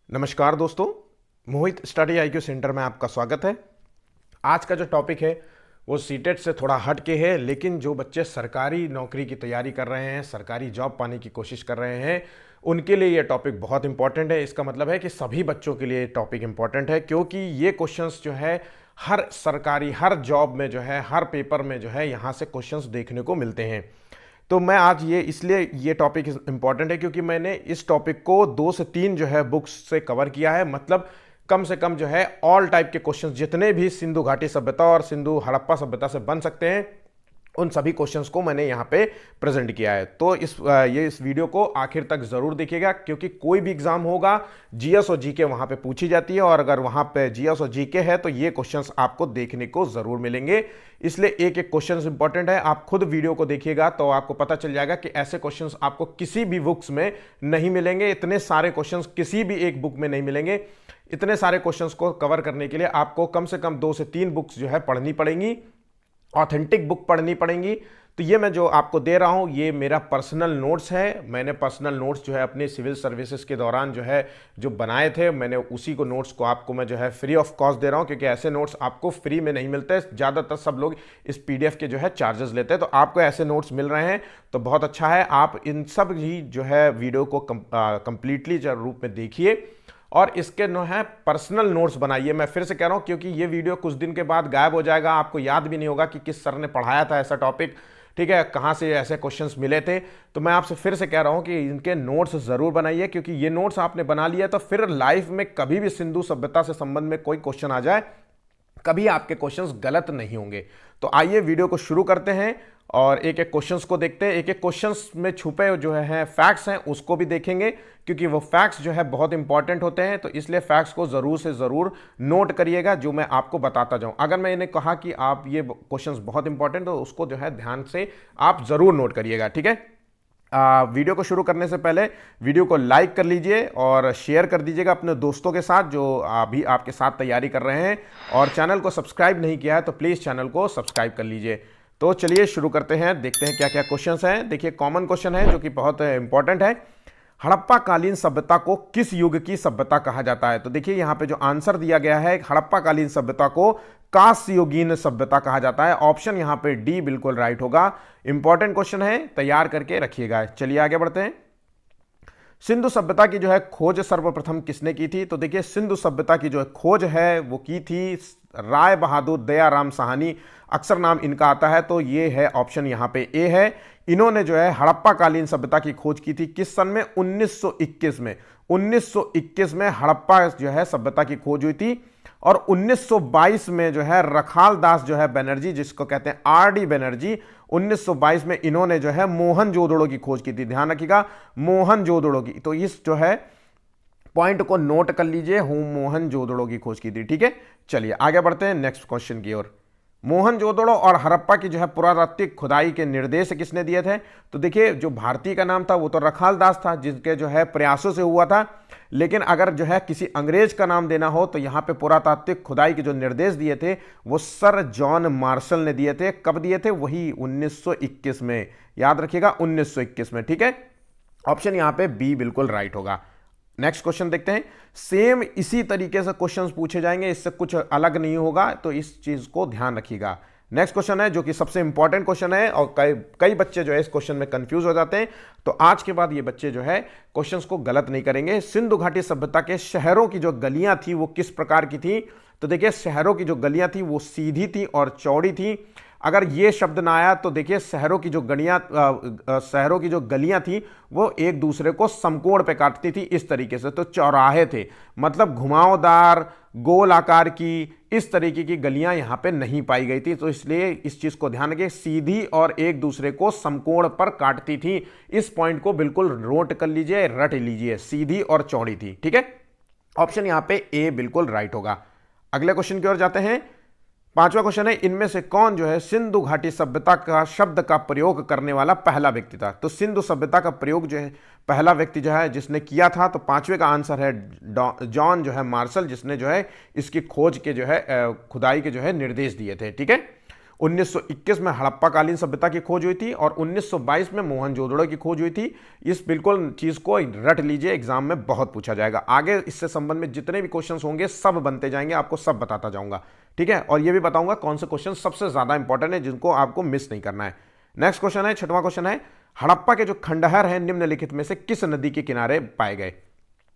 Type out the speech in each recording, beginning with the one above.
नमस्कार दोस्तों, मोहित study IQ centre में आपका स्वागत है। आज का जो टॉपिक है वो सीटेट से थोड़ा हट के है, लेकिन जो बच्चे सरकारी नौकरी की तैयारी कर रहे हैं, सरकारी जॉब पाने की कोशिश कर रहे हैं, उनके लिए ये टॉपिक बहुत इंपॉर्टेंट है। इसका मतलब है कि सभी बच्चों के लिए टॉपिक इंपॉर्टेंट है, क्योंकि ये क्वेश्चंस जो है हर जॉब में जो है, हर पेपर में जो है, यहाँ से क्वेश्चंस देखने को मिलते हैं। तो मैं आज ये टॉपिक इंपॉर्टेंट है क्योंकि मैंने इस टॉपिक को 2 से 3 जो है बुक्स से कवर किया है। मतलब कम से कम जो है ऑल टाइप के क्वेश्चंस जितने भी सिंधु घाटी सभ्यता और सिंधु हड़प्पा सभ्यता से बन सकते हैं, उन सभी क्वेश्चंस को मैंने यहाँ पे प्रेजेंट किया है। तो इस वीडियो को आखिर तक जरूर देखिएगा, क्योंकि कोई भी एग्जाम होगा जीएस और जीके वहाँ पे पूछी जाती है, और अगर वहाँ पे जीएस और जीके है तो ये क्वेश्चंस आपको देखने को जरूर मिलेंगे। इसलिए एक एक क्वेश्चंस इंपॉर्टेंट है। आप खुद वीडियो को देखिएगा तो आपको पता चल जाएगा कि ऐसे क्वेश्चंस आपको किसी भी बुक्स में नहीं मिलेंगे। इतने सारे क्वेश्चंस किसी भी एक बुक में नहीं मिलेंगे। इतने सारे क्वेश्चंस को कवर करने के लिए आपको कम से कम 2 से 3 बुक्स जो है पढ़नी पड़ेंगी, ऑथेंटिक बुक पढ़नी पड़ेंगी। तो ये मैं जो आपको दे रहा हूँ ये मेरा पर्सनल नोट्स है। मैंने पर्सनल नोट्स जो है अपने सिविल सर्विसेज के दौरान जो बनाए थे, मैंने उसी को नोट्स को आपको मैं जो है फ्री ऑफ कॉस्ट दे रहा हूँ, क्योंकि ऐसे नोट्स आपको फ्री में नहीं मिलते। ज़्यादातर सब लोग इस पीडीएफ के जो है चार्जेस लेते हैं। तो आपको ऐसे नोट्स मिल रहे हैं तो बहुत अच्छा है। आप इन सब ही जो है वीडियो को कंप्लीटली रूप में देखिए और इसके जो है पर्सनल नोट्स बनाइए। मैं फिर से कह रहा हूं, क्योंकि ये वीडियो कुछ दिन के बाद गायब हो जाएगा, आपको याद भी नहीं होगा कि किस सर ने पढ़ाया था ऐसा टॉपिक, ठीक है, कहाँ से ऐसे क्वेश्चंस मिले थे। तो मैं आपसे फिर से कह रहा हूं कि इनके नोट्स जरूर बनाइए, क्योंकि ये नोट्स आपने बना लिया तो फिर लाइफ में कभी भी सिंधु सभ्यता से संबंध में कोई क्वेश्चन आ जाए, कभी आपके क्वेश्चंस गलत नहीं होंगे। तो आइए वीडियो को शुरू करते हैं और एक एक क्वेश्चंस को देखते हैं। एक एक क्वेश्चंस में छुपे जो है फैक्ट्स हैं उसको भी देखेंगे, क्योंकि वो फैक्ट्स जो है बहुत इंपॉर्टेंट होते हैं। तो इसलिए फैक्ट्स को जरूर से जरूर नोट करिएगा जो मैं आपको बताता जाऊं। अगर मैंने कहा कि आप ये क्वेश्चंस बहुत इंपॉर्टेंट, तो उसको जो है ध्यान से आप जरूर नोट करिएगा, ठीक है। वीडियो को शुरू करने से पहले वीडियो को लाइक कर लीजिए और शेयर कर दीजिएगा अपने दोस्तों के साथ जो अभी आपके साथ तैयारी कर रहे हैं, और चैनल को सब्सक्राइब नहीं किया है तो प्लीज़ चैनल को सब्सक्राइब कर लीजिए। तो चलिए शुरू करते हैं, देखते हैं क्या क्या क्वेश्चंस हैं। देखिए कॉमन क्वेश्चन है जो कि बहुत इंपॉर्टेंट है। हड़प्पा कालीन सभ्यता को किस युग की सभ्यता कहा जाता है? तो देखिए यहाँ पे जो आंसर दिया गया है, हड़प्पा कालीन सभ्यता को कांस्य युगीन सभ्यता कहा जाता है। ऑप्शन यहाँ पे डी बिल्कुल राइट होगा। इंपॉर्टेंट क्वेश्चन है, तैयार करके रखिएगा। चलिए आगे बढ़ते हैं। सिंधु सभ्यता की जो है खोज सर्वप्रथम किसने की थी? तो देखिए सिंधु सभ्यता की जो है खोज है वो की थी राय बहादुर दयाराम साहनी, अक्सर नाम इनका आता है। तो ये है ऑप्शन यहाँ पे ए है। इन्होंने जो है हड़प्पा कालीन सभ्यता की खोज की थी किस सन में? 1921 में। 1921 में हड़प्पा जो है सभ्यता की खोज हुई थी, और 1922 में जो है रखाल दास जो है बनर्जी, जिसको कहते हैं आरडी बनर्जी, 1922 में इन्होंने जो है मोहनजोदड़ो की खोज की थी। ध्यान रखिएगा, मोहनजोदड़ो की। तो इस जो है पॉइंट को नोट कर लीजिए, मोहनजोदड़ो की खोज की थी, ठीक है। चलिए आगे बढ़ते हैं नेक्स्ट क्वेश्चन की ओर। मोहनजोदड़ो और हड़प्पा की जो है पुरातात्विक खुदाई के निर्देश किसने दिए थे? तो देखिए जो भारतीय का नाम था वो तो रखाल दास था, जिसके जो है प्रयासों से हुआ था। लेकिन अगर जो है किसी अंग्रेज का नाम देना हो तो यहाँ पे पुरातात्विक खुदाई के जो निर्देश दिए थे वो सर जॉन मार्शल ने दिए थे। कब दिए थे? वही 1921 में। याद रखिएगा 1921 में, ठीक है। ऑप्शन यहाँ पे बी बिल्कुल राइट होगा। नेक्स्ट क्वेश्चन देखते हैं। सेम इसी तरीके से क्वेश्चंस पूछे जाएंगे, इससे कुछ अलग नहीं होगा, तो इस चीज को ध्यान रखिएगा। नेक्स्ट क्वेश्चन है जो कि सबसे इंपॉर्टेंट क्वेश्चन है, और कई बच्चे जो है इस क्वेश्चन में कंफ्यूज हो जाते हैं। तो आज के बाद ये बच्चे जो है क्वेश्चंस को गलत नहीं करेंगे। सिंधु घाटी सभ्यता के शहरों की जो गलियां थी वो किस प्रकार की थी? तो देखिए शहरों की जो गलियां थी वो सीधी थी और चौड़ी थी। अगर ये शब्द ना आया तो देखिए शहरों की जो गलियां थी वो एक दूसरे को समकोण पे काटती थी इस तरीके से। तो चौराहे थे, मतलब घुमावदार गोल आकार की इस तरीके की गलियां यहां पे नहीं पाई गई थी। तो इसलिए इस चीज को ध्यान रखिए, सीधी और एक दूसरे को समकोण पर काटती थी। इस पॉइंट को बिल्कुल नोट कर लीजिए, रट लीजिए, सीधी और चौड़ी थी, ठीक है। ऑप्शन यहां पे ए बिल्कुल राइट होगा। अगले क्वेश्चन की ओर जाते हैं। पांचवा क्वेश्चन है, इनमें से कौन जो है सिंधु घाटी सभ्यता का शब्द का प्रयोग करने वाला पहला व्यक्ति था? तो सिंधु सभ्यता का प्रयोग जो है पहला व्यक्ति जो है जिसने किया था, तो पांचवे का आंसर है जॉन जो है मार्शल, जिसने जो है इसकी खोज के जो है खुदाई के जो है निर्देश दिए थे, ठीक है। 1921 में हड़प्पा कालीन सभ्यता की खोज हुई थी और 1922 में मोहनजोदड़ो की खोज हुई थी। इस बिल्कुल चीज को रट लीजिए, एग्जाम में बहुत पूछा जाएगा। आगे इससे संबंध में जितने भी क्वेश्चंस होंगे सब बनते जाएंगे, आपको सब बताता जाऊंगा, ठीक है। और ये भी बताऊंगा कौन से क्वेश्चन सबसे ज्यादा इंपॉर्टेंट है जिनको आपको मिस नहीं करना है। नेक्स्ट क्वेश्चन है, छठवां क्वेश्चन है, हड़प्पा के जो खंडहर हैं निम्नलिखित में से किस नदी के किनारे पाए गए।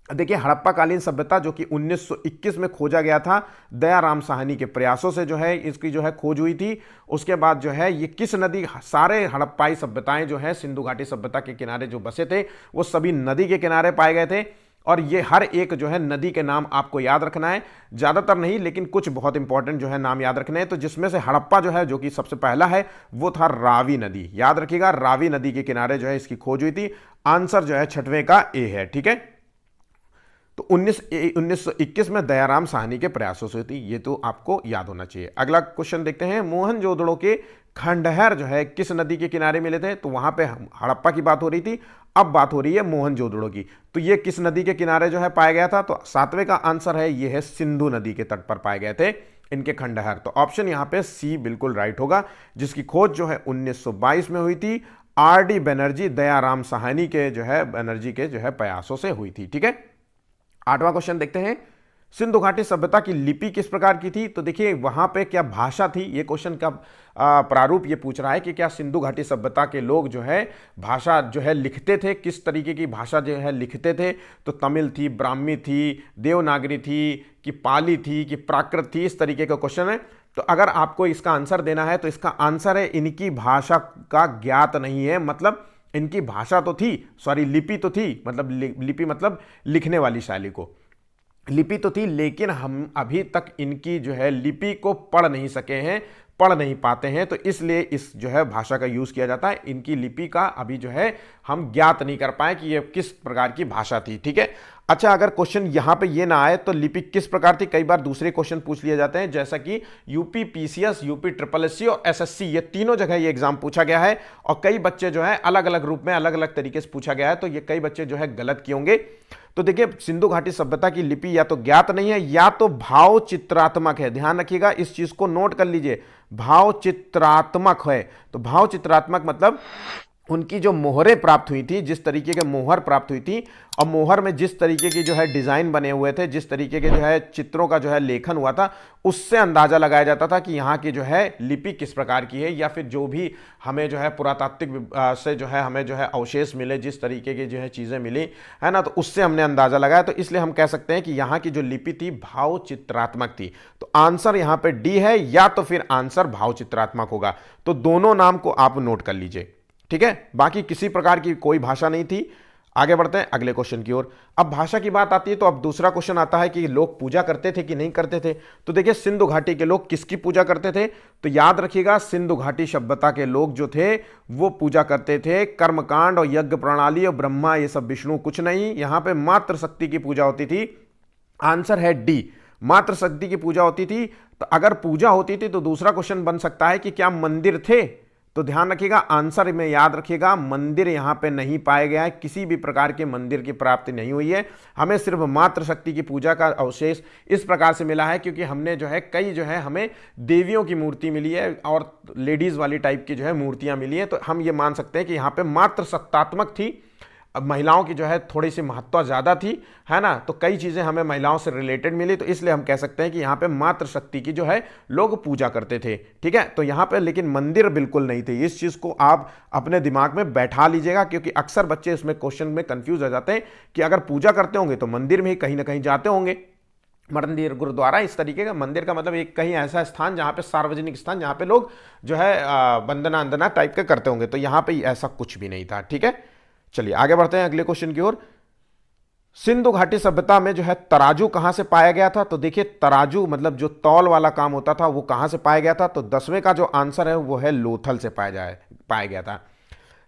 देखिए, हड़प्पा कालीन सभ्यता जो कि 1921 में खोजा गया था, दयाराम साहनी के प्रयासों से जो है इसकी जो है खोज हुई थी। उसके बाद जो है ये किस नदी, सारे हड़प्पाई सभ्यताएं जो है सिंधु घाटी सभ्यता के किनारे जो बसे थे वो सभी नदी के किनारे पाए गए थे। और ये हर एक जो है नदी के नाम आपको याद रखना है, ज्यादातर नहीं लेकिन कुछ बहुत इंपॉर्टेंट जो है नाम याद रखने हैं। तो जिसमें से हड़प्पा जो है, जो कि सबसे पहला है, वो था रावी नदी। याद रखिएगा, रावी नदी के किनारे जो है इसकी खोज हुई थी। आंसर जो है छठवें का ए है, ठीक है। तो 1921 में दयाराम साहनी के प्रयासों से थी, ये तो आपको याद होना चाहिए। अगला क्वेश्चन देखते हैं, मोहनजोदड़ो के खंडहर जो है किस नदी के किनारे मिले थे। तो वहां पे हड़प्पा की बात हो रही थी, अब बात हो रही है मोहनजोदड़ो की। तो ये किस नदी के किनारे जो है पाया गया था। तो सातवें का आंसर है, ये है सिंधु नदी के तट पर पाए गए थे इनके खंडहर। तो ऑप्शन यहां पे सी बिल्कुल राइट होगा, जिसकी खोज जो है 1922 में हुई थी। आर.डी. बनर्जी, दयाराम साहनी के जो है बनर्जी के जो है प्रयासों से हुई थी, ठीक है। आठवां क्वेश्चन देखते हैं, सिंधु घाटी सभ्यता की लिपि किस प्रकार की थी। तो देखिए वहां पे क्या भाषा थी, ये क्वेश्चन का प्रारूप ये पूछ रहा है कि क्या सिंधु घाटी सभ्यता के लोग जो है भाषा जो है लिखते थे, किस तरीके की भाषा जो है लिखते थे। तो तमिल थी, ब्राह्मी थी, देवनागरी थी, कि पाली थी, कि प्राकृत थी, इस तरीके का क्वेश्चन है। तो अगर आपको इसका आंसर देना है तो इसका आंसर है इनकी भाषा का ज्ञात नहीं है, मतलब इनकी भाषा तो थी, सॉरी लिपि तो थी, मतलब लिपि मतलब लिखने वाली शैली को, लिपि तो थी, लेकिन हम अभी तक इनकी जो है लिपि को पढ़ नहीं सके हैं, पढ़ नहीं पाते हैं। तो इसलिए इस जो है भाषा का यूज किया जाता है। इनकी लिपि का अभी जो है हम ज्ञात नहीं कर पाए कि ये किस प्रकार की भाषा थी, ठीक है। अच्छा, अगर क्वेश्चन यहां पे ये ना आए तो लिपि किस प्रकार थी, कई बार दूसरे क्वेश्चन पूछ लिए जाते हैं, जैसा कि UP PCS, UP triple SC और एसएससी, ये तीनों जगह ये एग्जाम पूछा गया है। और कई बच्चे जो है अलग अलग रूप में अलग अलग तरीके से पूछा गया है, तो ये कई बच्चे जो है गलत किए होंगे। तो देखिए, सिंधु घाटी सभ्यता की लिपि या तो ज्ञात नहीं है या तो भाव चित्रात्मक है। ध्यान रखिएगा, इस चीज को नोट कर लीजिए, भाव चित्रात्मक है। तो भाव चित्रात्मक मतलब उनकी जो मोहरें प्राप्त हुई थी, जिस तरीके के मोहर प्राप्त हुई थी और मोहर में जिस तरीके की जो है डिजाइन बने हुए थे, जिस तरीके के जो है चित्रों का जो है लेखन हुआ था, उससे अंदाजा लगाया जाता था कि यहाँ की जो है लिपि किस प्रकार की है। या फिर जो भी हमें जो है पुरातात्विक से जो है हमें जो है अवशेष मिले, जिस तरीके की जो है चीजें मिली है ना, तो उससे हमने अंदाजा लगाया। तो इसलिए हम कह सकते हैं कि यहाँ की जो लिपि थी भाव चित्रात्मक थी। तो आंसर यहाँ पे डी है, या तो फिर आंसर भाव चित्रात्मक होगा। तो दोनों नाम को आप नोट कर लीजिए, ठीक है। बाकी किसी प्रकार की कोई भाषा नहीं थी। आगे बढ़ते हैं अगले क्वेश्चन की ओर। अब भाषा की बात आती है तो अब दूसरा क्वेश्चन आता है कि लोग पूजा करते थे कि नहीं करते थे। तो देखिए, सिंधु घाटी के लोग किसकी पूजा करते थे। तो याद रखिएगा, सिंधु घाटी सभ्यता के लोग जो थे वो पूजा करते थे कर्मकांड और यज्ञ प्रणाली और ब्रह्मा, ये सब विष्णु, कुछ नहीं। यहां पे मात्र शक्ति की पूजा होती थी। आंसर है डी, मात्र शक्ति की पूजा होती थी। तो अगर पूजा होती थी तो दूसरा क्वेश्चन बन सकता है कि क्या मंदिर थे। तो ध्यान रखिएगा, आंसर में याद रखिएगा, मंदिर यहां पे नहीं पाया गया है, किसी भी प्रकार के मंदिर की प्राप्ति नहीं हुई है। हमें सिर्फ मात्र शक्ति की पूजा का अवशेष इस प्रकार से मिला है क्योंकि हमने जो है कई जो है हमें देवियों की मूर्ति मिली है और लेडीज वाली टाइप की जो है मूर्तियां मिली है। तो हम ये मान सकते हैं कि यहाँ पे मात्र सत्तात्मक थी। अब महिलाओं की जो है थोड़ी सी महत्व ज़्यादा थी, है ना, तो कई चीज़ें हमें महिलाओं से रिलेटेड मिली। तो इसलिए हम कह सकते हैं कि यहाँ पे मात्र शक्ति की जो है लोग पूजा करते थे, ठीक है। तो यहाँ पे लेकिन मंदिर बिल्कुल नहीं थे। इस चीज़ को आप अपने दिमाग में बैठा लीजिएगा, क्योंकि अक्सर बच्चे इसमें क्वेश्चन में कंफ्यूज हो जाते हैं कि अगर पूजा करते होंगे तो मंदिर में ही कहीं ना कहीं जाते होंगे। मंदिर, गुरुद्वारा, इस तरीके का। मंदिर का मतलब एक कहीं ऐसा स्थान जहाँ पे सार्वजनिक स्थान, जहाँ पे लोग जो है वंदना अंदना टाइप के करते होंगे। तो यहाँ पे ऐसा कुछ भी नहीं था, ठीक है। चलिए आगे बढ़ते हैं अगले क्वेश्चन की ओर। सिंधु घाटी सभ्यता में जो है तराजू कहां से पाया गया था। तो देखिए, तराजू मतलब जो तौल वाला काम होता था वो कहां से पाया गया था। तो 10वें का जो आंसर है वो है लोथल से पाया गया था।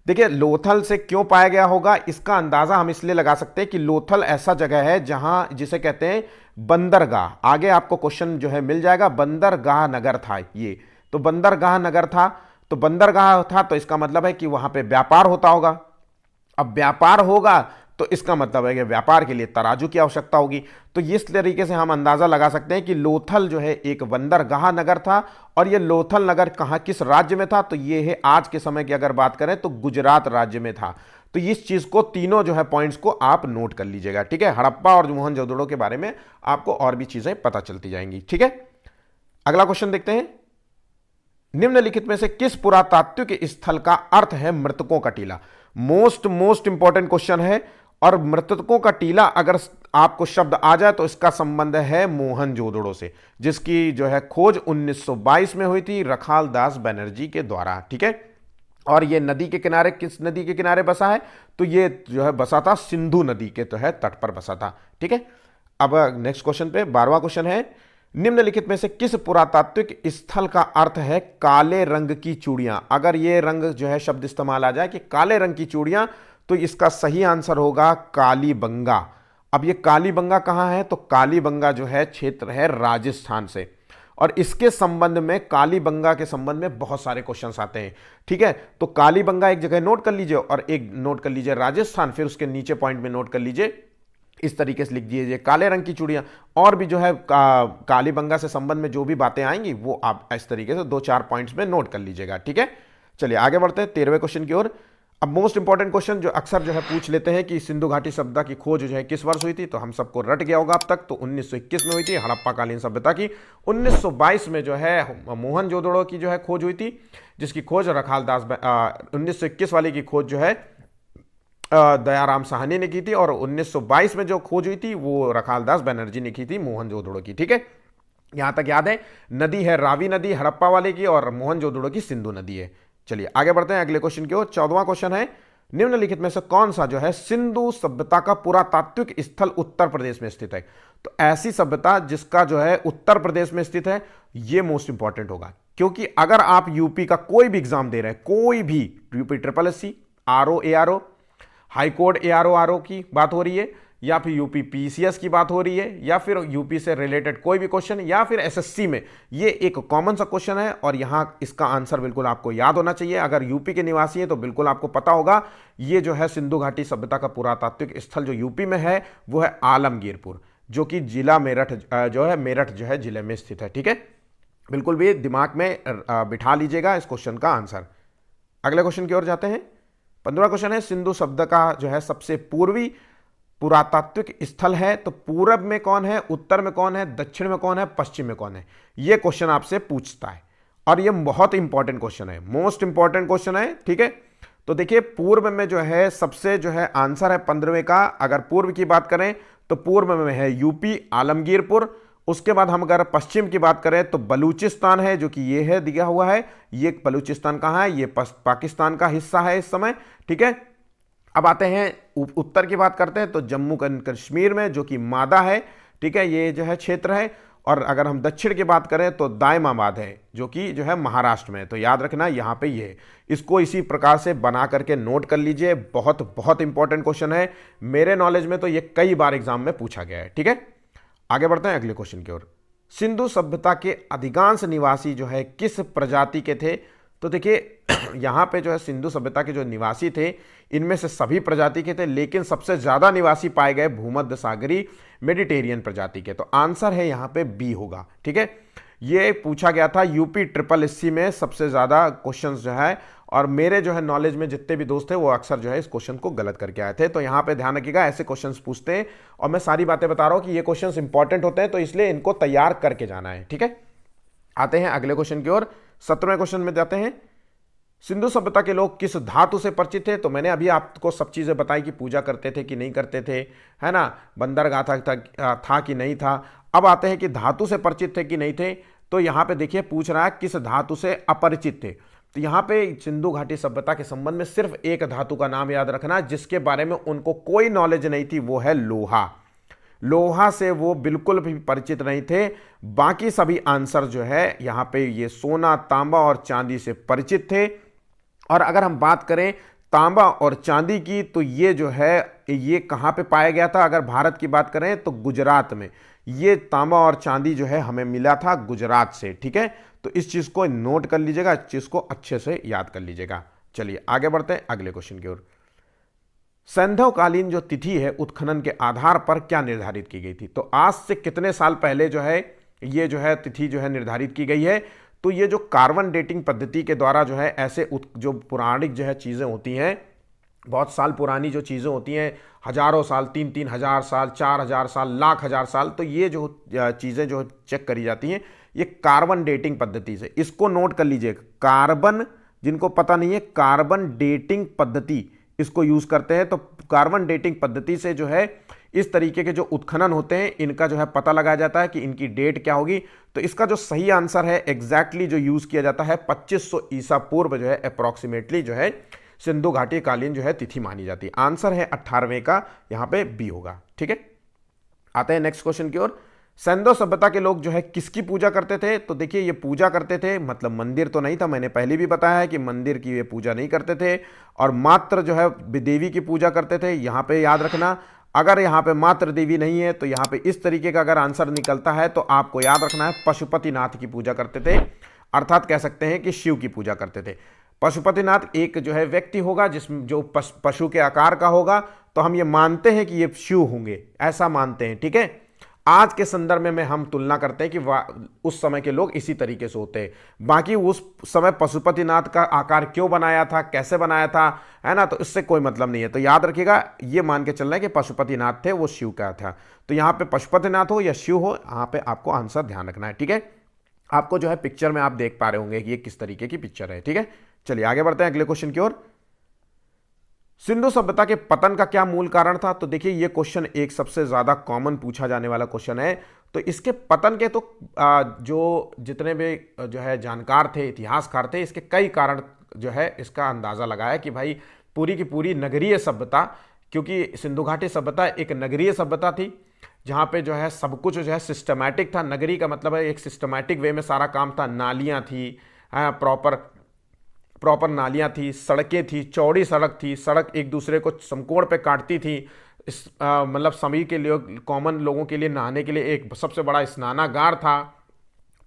देखिए, लोथल से क्यों पाया गया होगा, इसका अंदाजा हम इसलिए लगा सकते हैं कि लोथल ऐसा जगह है जहां जिसे कहते हैं बंदरगाह। आगे आपको क्वेश्चन जो है मिल जाएगा, बंदरगाह नगर था ये। तो बंदरगाह नगर था, तो बंदरगाह था, तो इसका मतलब है कि वहां पे व्यापार होता होगा। अब व्यापार होगा तो इसका मतलब है कि व्यापार के लिए तराजू की आवश्यकता होगी। तो इस तरीके से हम अंदाजा लगा सकते हैं कि लोथल जो है एक बंदरगाह नगर था, और ये लोथल नगर कहाँ किस राज्य में था, तो ये है आज के समय की अगर बात करें तो गुजरात राज्य में था। तो इस चीज को तीनों जो है पॉइंट्स को आप नोट कर लीजिएगा, ठीक है। हड़प्पा और मोहनजोदड़ो के बारे में आपको और भी चीजें पता चलती जाएंगी, ठीक है। अगला क्वेश्चन देखते हैं। निम्नलिखित में से किस पुरातात्विक स्थल का अर्थ है मृतकों का टीला? मोस्ट इंपॉर्टेंट क्वेश्चन है। और मृतकों का टीला अगर आपको शब्द आ जाए तो इसका संबंध है मोहनजोदड़ो से, जिसकी जो है खोज 1922 में हुई थी रखाल दास बनर्जी के द्वारा, ठीक है। और ये नदी के किनारे, किस नदी के किनारे बसा है, तो ये जो है बसा था सिंधु नदी के तो है तट पर बसा था, ठीक है। अब नेक्स्ट क्वेश्चन पे 12वां क्वेश्चन है। निम्नलिखित में से किस पुरातात्विक स्थल का अर्थ है काले रंग की चूड़ियां? अगर ये रंग जो है शब्द इस्तेमाल आ जाए कि काले रंग की चूड़ियां, तो इसका सही आंसर होगा कालीबंगा। अब ये कालीबंगा कहां है, तो कालीबंगा जो है क्षेत्र है राजस्थान से, और इसके संबंध में कालीबंगा के संबंध में बहुत सारे क्वेश्चंस आते हैं, ठीक है। तो कालीबंगा एक जगह नोट कर लीजिए, और एक नोट कर लीजिए राजस्थान, फिर उसके नीचे पॉइंट में नोट कर लीजिए, इस तरीके से लिख दीजिए काले रंग की चूड़ियां। और भी जो है कालीबंगा से संबंध में जो भी बातें आएंगी वो आप इस तरीके से 2-4 पॉइंट्स में नोट कर लीजिएगा, ठीक है। चलिए आगे बढ़ते हैं 13वें क्वेश्चन की ओर। अब मोस्ट इंपॉर्टेंट क्वेश्चन जो अक्सर जो है पूछ लेते हैं कि सिंधु घाटी सभ्यता की खोज जो है किस वर्ष हुई थी, तो हम सबको रट गया होगा अब तक, तो 1921 में हुई थी हड़प्पा कालीन सभ्यता की। 1922 में जो है मोहनजोदड़ो की जो है खोज हुई थी, जिसकी खोज रखाल दास 1921 वाले की खोज जो है दयाराम साहनी ने की थी, और 1922 में जो खोज हुई थी वो रखाल दास बनर्जी ने की थी मोहनजोदड़ो की, ठीक है। यहां तक याद है। नदी है रावी नदी हड़प्पा वाले की, और मोहनजोदड़ो की सिंधु नदी है। चलिए आगे बढ़ते हैं अगले क्वेश्चन की ओर। 14वां क्वेश्चन है। निम्नलिखित में से कौन सा जो है सिंधु सभ्यता का पुरातात्विक स्थल उत्तर प्रदेश में स्थित है? तो ऐसी सभ्यता जिसका जो है उत्तर प्रदेश में स्थित है, यह मोस्ट इंपॉर्टेंट होगा, क्योंकि अगर आप यूपी का कोई भी एग्जाम दे रहे हैं, कोई भी UP SSC, RO ARO, high court ARO की बात हो रही है, या फिर यूपी पीसीएस की बात हो रही है, या फिर यूपी से रिलेटेड कोई भी क्वेश्चन, या फिर एसएससी में, ये एक कॉमन सा क्वेश्चन है, और यहां इसका आंसर बिल्कुल आपको याद होना चाहिए। अगर यूपी के निवासी हैं तो बिल्कुल आपको पता होगा, ये जो है सिंधु घाटी सभ्यता का पुरातात्विक स्थल जो यूपी में है वो है आलमगीरपुर, जो कि जिला मेरठ जो है मेरठ जो है जिले में स्थित है, ठीक है। बिल्कुल भी दिमाग में बिठा लीजिएगा इस क्वेश्चन का आंसर। अगले क्वेश्चन की ओर जाते हैं। 15वां क्वेश्चन है। सिंधु शब्द का जो है सबसे पूर्वी पुरातात्विक स्थल है, तो पूरब में कौन है, उत्तर में कौन है, दक्षिण में कौन है, पश्चिम में कौन है? यह क्वेश्चन आपसे पूछता है, और यह बहुत इंपॉर्टेंट क्वेश्चन है, मोस्ट इंपॉर्टेंट क्वेश्चन है, ठीक है। तो देखिए पूर्व में जो है सबसे जो है आंसर है 15वें का। अगर पूर्व की बात करें तो पूर्व में है यूपी आलमगीरपुर। उसके बाद हम अगर पश्चिम की बात करें तो बलूचिस्तान है, जो कि ये है दिया हुआ है, ये बलूचिस्तान कहाँ है, ये पाकिस्तान का हिस्सा है इस समय, ठीक है। अब आते हैं उत्तर की बात करते हैं तो जम्मू कश्मीर में, जो कि मादा है, ठीक है, ये जो है क्षेत्र है। और अगर हम दक्षिण की बात करें तो दायमाबाद है, जो कि जो है महाराष्ट्र में। तो याद रखना यहाँ पे ये, इसको इसी प्रकार से बना करके नोट कर लीजिए। बहुत बहुत इंपॉर्टेंट क्वेश्चन है, मेरे नॉलेज में तो ये कई बार एग्जाम में पूछा गया है, ठीक है। आगे बढ़ते हैं अगले क्वेश्चन की ओर। सिंधु सभ्यता के अधिकांश निवासी जो है किस प्रजाति के थे? तो देखिए यहाँ पे जो है सिंधु सभ्यता के जो निवासी थे, इनमें से सभी प्रजाति के थे, लेकिन सबसे ज्यादा निवासी पाए गए भूमध्य सागरी मेडिटेरियन प्रजाति के। तो आंसर है यहाँ पे बी होगा, ठीक है। ये पूछा गया था यूपी SSC में सबसे ज्यादा क्वेश्चंस जो है, और मेरे जो है नॉलेज में जितने भी दोस्त थे वो अक्सर जो है इस क्वेश्चन को गलत करके आए थे। तो यहाँ पे ध्यान रखिएगा, ऐसे क्वेश्चंस पूछते हैं, और मैं सारी बातें बता रहा हूँ कि ये क्वेश्चंस इंपॉर्टेंट होते हैं, तो इसलिए इनको तैयार करके जाना है, ठीक है। आते हैं अगले क्वेश्चन की ओर। 17वें क्वेश्चन में जाते हैं। सिंधु सभ्यता के लोग किस धातु से परिचित थे? तो मैंने अभी आपको सब चीजें बताई कि पूजा करते थे कि नहीं करते थे, है ना, बंदरगाह था कि नहीं था। अब आते हैं कि धातु से परिचित थे कि नहीं थे। तो यहाँ पे देखिए पूछ रहा है किस धातु से अपरिचित थे। तो यहाँ पे सिंधु घाटी सभ्यता के संबंध में सिर्फ एक धातु का नाम याद रखना, जिसके बारे में उनको कोई नॉलेज नहीं थी, वो है लोहा। लोहा से वो बिल्कुल भी परिचित नहीं थे। बाकी सभी आंसर जो है यहाँ पे ये सोना, तांबा और चांदी से परिचित थे। और अगर हम बात करें तांबा और चांदी की, तो ये जो है ये कहाँ पे पाया गया था? अगर भारत की बात करें तो गुजरात में। ये तांबा और चांदी जो है हमें मिला था गुजरात से, ठीक है। तो इस चीज को नोट कर लीजिएगा, इस चीज को अच्छे से याद कर लीजिएगा। चलिए आगे बढ़ते हैं अगले क्वेश्चन की ओर। सैंधवकालीन जो तिथि है उत्खनन के आधार पर क्या निर्धारित की गई थी? तो आज से कितने साल पहले जो है ये जो है तिथि जो है निर्धारित की गई है? तो ये जो कार्बन डेटिंग पद्धति के द्वारा जो है ऐसे जो पौराणिक जो है चीज़ें होती हैं, बहुत साल पुरानी जो चीज़ें होती हैं, हजारों साल, 3-3 हज़ार साल, 4 हज़ार साल, लाख हज़ार साल, तो ये जो चीज़ें जो चेक करी जाती हैं ये कार्बन डेटिंग पद्धति से। इसको नोट कर लीजिए, कार्बन, जिनको पता नहीं है, कार्बन डेटिंग पद्धति इसको यूज करते हैं। तो कार्बन डेटिंग पद्धति से जो है इस तरीके के जो उत्खनन होते हैं इनका जो है पता लगाया जाता है कि इनकी डेट क्या होगी। तो इसका जो सही आंसर है एग्जैक्टली जो यूज किया जाता है 2500 ईसा पूर्व जो है अप्रोक्सीमेटली जो है सिंधु घाटी कालीन जो है तिथि मानी जाती है। आंसर है 18वें का, यहां पे बी होगा। ठीक है, आते हैं नेक्स्ट क्वेश्चन की ओर। सैंधव सभ्यता के लोग जो है किसकी पूजा करते थे? तो देखिए ये पूजा करते थे, मतलब मंदिर तो नहीं था, मैंने पहले भी बताया है कि मंदिर की ये पूजा नहीं करते थे, और मात्र जो है देवी की पूजा करते थे। यहां पे याद रखना, अगर यहां पे मात्र देवी नहीं है तो यहां पे इस तरीके का अगर आंसर निकलता है तो आपको याद रखना है पशुपतिनाथ की पूजा करते थे, अर्थात कह सकते हैं कि शिव की पूजा करते थे। पशुपतिनाथ एक जो है व्यक्ति होगा जिसमें जो पशु के आकार का होगा, तो हम ये मानते हैं कि ये शिव होंगे, ऐसा मानते हैं। ठीक है, आज के संदर्भ में हम तुलना करते हैं कि उस समय के लोग इसी तरीके से होते हैं। बाकी उस समय पशुपतिनाथ का आकार क्यों बनाया था, कैसे बनाया था, है ना, तो इससे कोई मतलब नहीं है। तो याद रखिएगा, ये मान के चलना है कि पशुपतिनाथ थे वो शिव का था। तो यहाँ पे पशुपतिनाथ हो या शिव हो, यहाँ पे आपको आंसर ध्यान रखना है। ठीक है, आपको जो है पिक्चर में आप देख पा रहे होंगे कि ये किस तरीके की पिक्चर है। ठीक है, चलिए आगे बढ़ते हैं अगले क्वेश्चन की ओर। सिंधु सभ्यता के पतन का क्या मूल कारण था? तो देखिए ये क्वेश्चन एक सबसे ज्यादा कॉमन पूछा जाने वाला क्वेश्चन है। तो इसके पतन के तो जो जितने भी जो है जानकार थे, इतिहासकार थे, इसके कई कारण जो है इसका अंदाजा लगाया कि भाई पूरी की पूरी नगरीय सभ्यता, क्योंकि सिंधु घाटी सभ्यता एक नगरीय सभ्यता थी जहाँ पे जो है सब कुछ जो है सिस्टमैटिक था। नगरी का मतलब है एक सिस्टमैटिक वे में सारा काम था। नालियाँ थी, प्रॉपर नालियाँ थी, सड़कें थी, चौड़ी सड़क थी, सड़क एक दूसरे को समकोण पे काटती थी। इस मतलब सभी के लिए, कॉमन लोगों के लिए नहाने के लिए एक सबसे बड़ा स्नानागार था।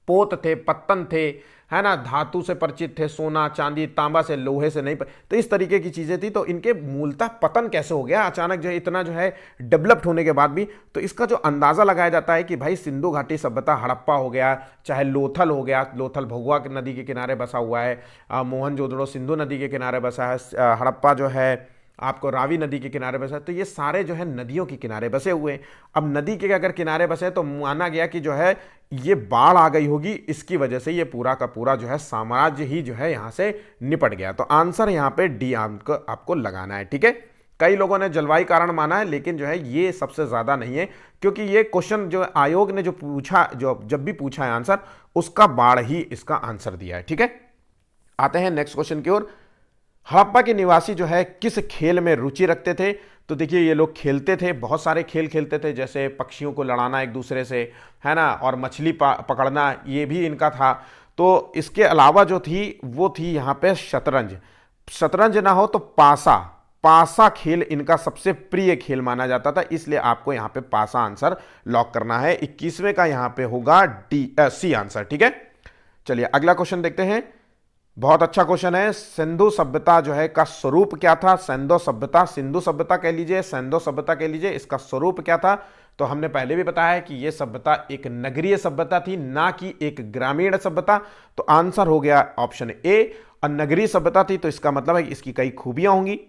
पोत थे, पत्तन थे, है ना, धातु से परिचित थे, सोना चांदी तांबा से, लोहे से नहीं। तो इस तरीके की चीजें थी। तो इनके मूलतः पतन कैसे हो गया अचानक जो है इतना जो है डेवलप्ड होने के बाद भी? तो इसका जो अंदाजा लगाया जाता है कि भाई सिंधु घाटी सभ्यता, हड़प्पा हो गया, चाहे लोथल हो गया, लोथल भगवा नदी के किनारे बसा हुआ है, मोहनजोदड़ो सिंधु नदी के किनारे बसा है, हड़प्पा जो है आपको रावी नदी के किनारे बसा है। तो ये सारे जो है नदियों के किनारे बसे हुए हैं। अब नदी के अगर किनारे बसे तो माना गया कि जो है ये बाढ़ आ गई होगी, इसकी वजह से ये पूरा का पूरा जो है साम्राज्य ही जो है यहां से निपट गया। तो आंसर यहां पे डी आपको लगाना है। ठीक है, कई लोगों ने जलवायु कारण माना है, लेकिन जो है ये सबसे ज्यादा नहीं है, क्योंकि ये क्वेश्चन जो आयोग ने जो पूछा, जो जब भी पूछा है आंसर, उसका बाढ़ ही इसका आंसर दिया है। ठीक है, आते हैं नेक्स्ट क्वेश्चन की ओर। हड़प्पा के निवासी जो है किस खेल में रुचि रखते थे? तो देखिए ये लोग खेलते थे, बहुत सारे खेल खेलते थे, जैसे पक्षियों को लड़ाना एक दूसरे से, है ना, और मछली पकड़ना, ये भी इनका था। तो इसके अलावा जो थी वो थी यहाँ पे शतरंज। शतरंज ना हो तो पासा, पासा खेल इनका सबसे प्रिय खेल माना जाता था, इसलिए आपको यहाँ पे पासा आंसर लॉक करना है। 21वें का यहाँ पे होगा सी आंसर। ठीक है, चलिए अगला क्वेश्चन देखते हैं। बहुत अच्छा क्वेश्चन है। सिंधु सभ्यता जो है का स्वरूप क्या था? सिंधु सभ्यता, सिंधु सभ्यता कह लीजिए, सिंधु सभ्यता कह लीजिए, इसका स्वरूप क्या था? तो हमने पहले भी बताया है कि यह सभ्यता एक नगरीय सभ्यता थी, ना कि एक ग्रामीण सभ्यता। तो आंसर हो गया ऑप्शन ए। और नगरीय सभ्यता थी तो इसका मतलब है कि इसकी कई खूबियां होंगी,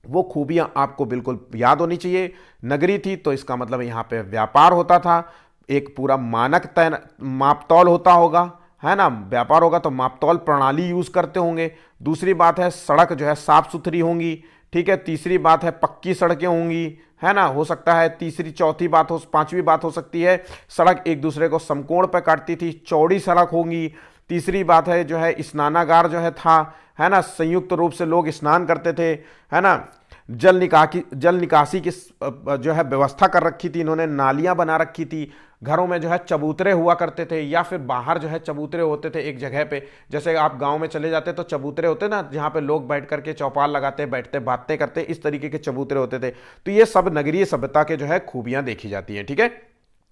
वो खूबियां आपको बिल्कुल याद होनी चाहिए। नगरी थी तो इसका मतलब यहां पे व्यापार होता था, एक पूरा मानक तय मापतौल होता होगा, है ना, व्यापार होगा तो मापतौल प्रणाली यूज करते होंगे। दूसरी बात है सड़क जो है साफ सुथरी होंगी। ठीक है, तीसरी बात है पक्की सड़कें होंगी, है ना, हो सकता है तीसरी, चौथी बात हो, पांचवी बात हो सकती है सड़क एक दूसरे को समकोण पर काटती थी, चौड़ी सड़क होंगी। तीसरी बात है जो है स्नानागार जो है था, है ना, संयुक्त रूप से लोग स्नान करते थे, है ना, जल निकासी की जो है व्यवस्था कर रखी थी इन्होंने, नालियां बना रखी थी। घरों में जो है चबूतरे हुआ करते थे, या फिर बाहर जो है चबूतरे होते थे एक जगह पे, जैसे आप गांव में चले जाते तो चबूतरे होते ना, जहां पे लोग बैठ करके चौपाल लगाते, बैठते, बातें करते, इस तरीके के चबूतरे होते थे। तो ये सब नगरीय सभ्यता के जो है खूबियां देखी जाती हैं। ठीक है,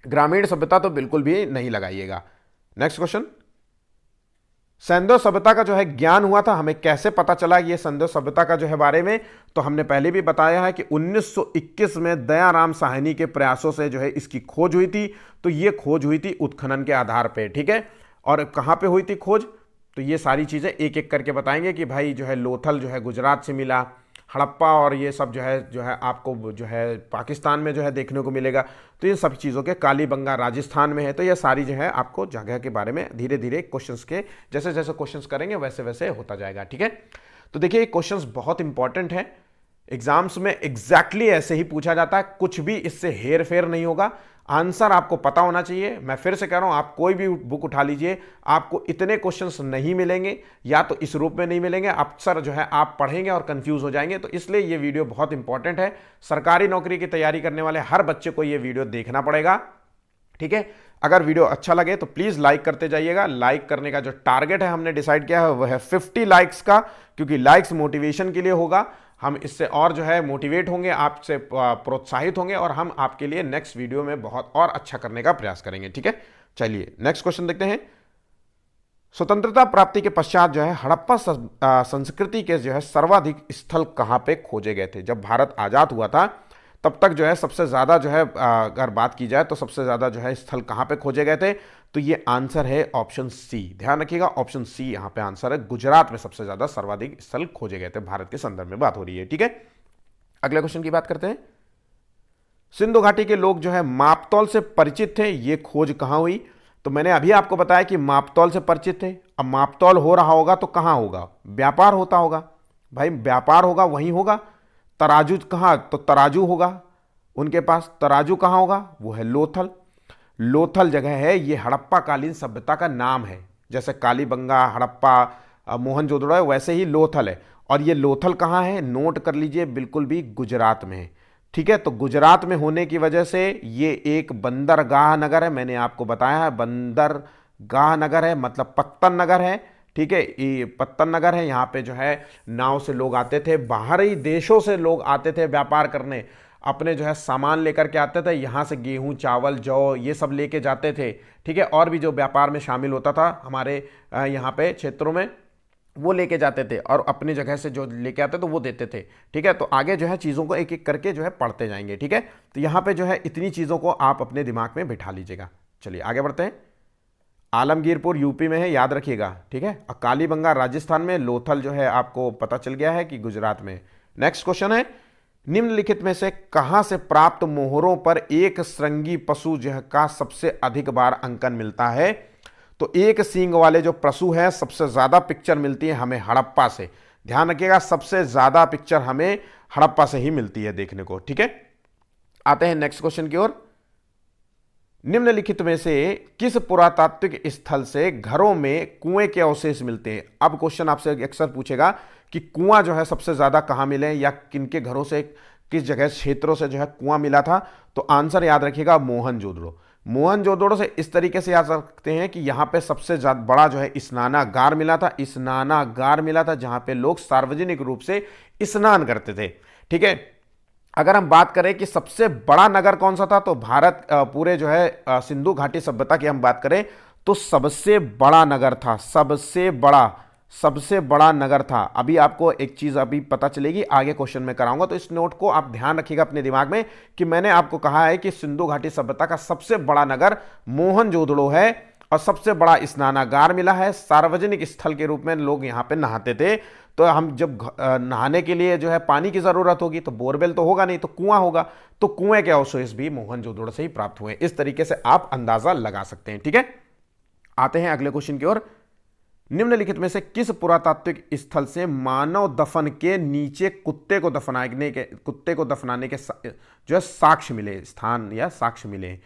ग्रामीण सभ्यता तो बिल्कुल भी नहीं लगाइएगा। Next question. सिंधु सभ्यता का जो है ज्ञान हुआ था, हमें कैसे पता चला ये सिंधु सभ्यता का जो है बारे में, तो हमने पहले भी बताया है कि 1921 में दयाराम साहनी के प्रयासों से जो है इसकी खोज हुई थी। तो ये खोज हुई थी उत्खनन के आधार पे, ठीक है। और कहाँ पे हुई थी खोज, तो ये सारी चीज़ें एक एक करके बताएंगे कि भाई जो है लोथल जो है गुजरात से मिला, हड़प्पा और ये सब जो है आपको जो है पाकिस्तान में जो है देखने को मिलेगा। तो ये सब चीज़ों के, कालीबंगा राजस्थान में है। तो ये सारी जो है आपको जगह के बारे में धीरे धीरे क्वेश्चंस के जैसे जैसे क्वेश्चंस करेंगे वैसे वैसे होता जाएगा, ठीक है। तो देखिए क्वेश्चंस बहुत इंपॉर्टेंट है, एग्जाम्स में एग्जैक्टली ऐसे ही पूछा जाता है, कुछ भी इससे हेर फेर नहीं होगा, आंसर आपको पता होना चाहिए। मैं फिर से कह रहा हूं, आप कोई भी बुक उठा लीजिए, आपको इतने क्वेश्चंस नहीं मिलेंगे, या तो इस रूप में नहीं मिलेंगे, अक्सर जो है आप पढ़ेंगे और कंफ्यूज हो जाएंगे। तो इसलिए ये वीडियो बहुत इंपॉर्टेंट है, सरकारी नौकरी की तैयारी करने वाले हर बच्चे को ये वीडियो देखना पड़ेगा, ठीक है। अगर वीडियो अच्छा लगे तो प्लीज लाइक करते जाइएगा। लाइक करने का जो टारगेट है हमने डिसाइड किया है वह है 50 लाइक्स का, क्योंकि लाइक्स मोटिवेशन के लिए होगा, हम इससे और जो है मोटिवेट होंगे, आपसे प्रोत्साहित होंगे, और हम आपके लिए नेक्स्ट वीडियो में बहुत और अच्छा करने का प्रयास करेंगे, ठीक है। चलिए नेक्स्ट क्वेश्चन देखते हैं। स्वतंत्रता प्राप्ति के पश्चात जो है हड़प्पा संस्कृति के जो है सर्वाधिक स्थल कहां पे खोजे गए थे। जब भारत आजाद हुआ था तब तक जो है सबसे ज्यादा जो है अगर बात की जाए तो सबसे ज्यादा जो है स्थल कहां पे खोजे गए थे, तो ये आंसर है ऑप्शन सी। ध्यान रखिएगा, ऑप्शन सी यहां पे आंसर है। गुजरात में सबसे ज्यादा सर्वाधिक स्थल खोजे गए थे, भारत के संदर्भ में बात हो रही है, ठीक है। अगले क्वेश्चन की बात करते हैं। सिंधु घाटी के लोग जो है मापतौल से परिचित थे, ये खोज कहां हुई, तो मैंने अभी आपको बताया कि मापतौल से परिचित थे। अब मापतौल हो रहा होगा तो कहां होगा, व्यापार होता होगा, भाई व्यापार होगा वहीं होगा। तराजू कहां, तो तराजू होगा उनके पास, तराजू कहां होगा, वो है लोथल। लोथल जगह है, ये हड़प्पा कालीन सभ्यता का नाम है, जैसे कालीबंगा, हड़प्पा, मोहनजोदड़ो है, वैसे ही लोथल है। और ये लोथल कहां है, नोट कर लीजिए, बिल्कुल भी गुजरात में है, ठीक है। तो गुजरात में होने की वजह से ये एक बंदरगाह नगर है, मैंने आपको बताया है बंदरगाह नगर है, मतलब पत्तन नगर है, ठीक है। ये पत्तन नगर है, यहाँ पे जो है नाव से लोग आते थे, बाहरी देशों से लोग आते थे व्यापार करने, अपने जो है सामान लेकर के आते थे, यहाँ से गेहूं, चावल, जौ ये सब लेके जाते थे, ठीक है। और भी जो व्यापार में शामिल होता था हमारे यहाँ पे क्षेत्रों में, वो लेके जाते थे, और अपनी जगह से जो लेके आते तो वो देते थे, ठीक है। तो आगे जो है चीज़ों को एक एक करके जो है पढ़ते जाएंगे, ठीक है। तो यहाँ पे जो है इतनी चीज़ों को आप अपने दिमाग में बिठा लीजिएगा। चलिए आगे बढ़ते हैं। आलमगीरपुर यूपी में है, याद रखिएगा, ठीक है। और कालीबंगा राजस्थान में, लोथल जो है आपको पता चल गया है कि गुजरात में। नेक्स्ट क्वेश्चन है, निम्नलिखित में से कहां से प्राप्त मोहरों पर एक श्रृंगी पशु जो का सबसे अधिक बार अंकन मिलता है, तो एक सींग वाले जो पशु हैं सबसे ज्यादा पिक्चर मिलती है हमें हड़प्पा से। ध्यान रखिएगा, सबसे ज्यादा पिक्चर हमें हड़प्पा से ही मिलती है देखने को, ठीक है। आते हैं नेक्स्ट क्वेश्चन की ओर। निम्नलिखित में से किस पुरातात्विक स्थल से घरों में कुएं के अवशेष मिलते हैं। अब क्वेश्चन आपसे अक्सर पूछेगा कि कुआं जो है सबसे ज्यादा कहां मिले, या किनके घरों से, किस जगह क्षेत्रों से जो है कुआं मिला था, तो आंसर याद रखिएगा मोहनजोदड़ो। मोहनजोदड़ो से इस तरीके से याद रखते हैं कि यहां पे सबसे ज्यादा बड़ा जो है स्नानागार मिला था, स्नानागार मिला था जहां पे लोग सार्वजनिक रूप से स्नान करते थे, ठीक है। अगर हम बात करें कि सबसे बड़ा नगर कौन सा था, तो भारत पूरे जो है सिंधु घाटी सभ्यता की हम बात करें तो सबसे बड़ा नगर था, सबसे बड़ा नगर था। अभी आपको एक चीज अभी पता चलेगी, आगे क्वेश्चन में कराऊंगा, तो इस नोट को आप ध्यान रखिएगा अपने दिमाग में कि मैंने आपको कहा है कि सिंधु घाटी सभ्यता का सबसे बड़ा नगर मोहनजोदड़ो है, और सबसे बड़ा स्नानागार मिला है। सार्वजनिक स्थल के रूप में लोग यहाँ पे नहाते थे, तो हम जब नहाने के लिए जो है पानी की जरूरत होगी तो बोरवेल तो होगा नहीं, तो कुआं होगा, तो कुएं के अवशेष भी मोहनजोदड़ो से ही प्राप्त हुए। इस तरीके से आप अंदाजा लगा सकते हैं, ठीक है। आते हैं अगले क्वेश्चन की ओर। निम्नलिखित में से किस पुरातात्विक स्थल से मानव दफन के नीचे कुत्ते को दफनाने के जो है साक्ष्य मिले, स्थान या साक्ष्य मिले,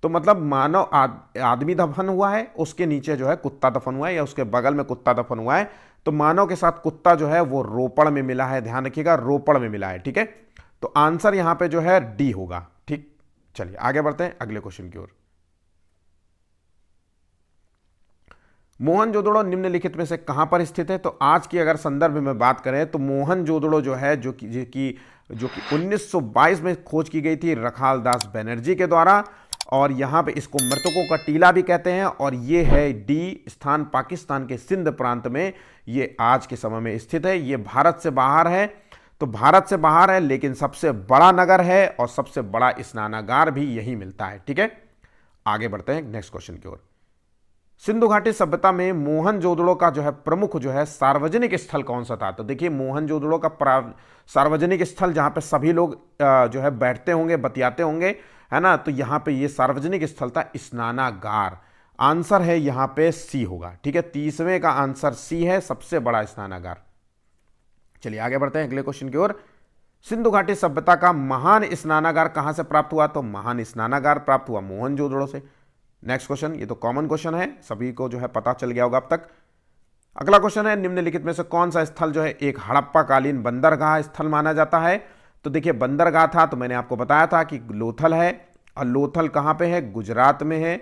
तो मतलब मानव आदमी दफन हुआ है, उसके नीचे जो है कुत्ता दफन हुआ है, या उसके बगल में कुत्ता दफन हुआ है, तो मानव के साथ कुत्ता जो है वो रोपड़ में मिला है। ध्यान रखिएगा, रोपड़ में मिला है, ठीक है। तो आंसर यहां पे जो है डी होगा, ठीक। चलिए आगे बढ़ते हैं अगले क्वेश्चन की ओर। मोहनजोदड़ो निम्नलिखित में से कहां पर स्थित है, तो आज की अगर संदर्भ में बात करें तो मोहनजोदड़ो जो है जो कि 1922 में खोज की गई थी रखाल दास बनर्जी के द्वारा, और यहाँ पे इसको मृतकों का टीला भी कहते हैं। और ये है डी स्थान, पाकिस्तान के सिंध प्रांत में ये आज के समय में स्थित है। ये भारत से बाहर है, तो भारत से बाहर है लेकिन सबसे बड़ा नगर है और सबसे बड़ा स्नानागार भी यही मिलता है। ठीक है, आगे बढ़ते हैं नेक्स्ट क्वेश्चन की ओर। सिंधु घाटी सभ्यता में मोहनजोदड़ो का जो है प्रमुख जो है सार्वजनिक स्थल कौन सा था? तो देखिए मोहनजोदड़ो का सार्वजनिक स्थल जहां पे सभी लोग जो है बैठते होंगे, बतियाते होंगे, है ना, तो यहां पे ये सार्वजनिक स्थल था स्नानागार। आंसर है यहां पे सी होगा। ठीक है, 30वें का आंसर सी है, सबसे बड़ा स्नानागार। चलिए आगे बढ़ते हैं अगले क्वेश्चन की ओर। सिंधु घाटी सभ्यता का महान स्नानागार कहां से प्राप्त हुआ? तो महान स्नानागार प्राप्त हुआ मोहनजोदड़ो से। नेक्स्ट क्वेश्चन, ये तो कॉमन क्वेश्चन है, सभी को जो है पता चल गया होगा अब तक। अगला क्वेश्चन है, निम्नलिखित में से कौन सा स्थल जो है एक हड़प्पा कालीन बंदरगाह स्थल माना जाता है? तो देखिए बंदरगाह था तो मैंने आपको बताया था कि लोथल है, और लोथल कहां पे है? गुजरात में है।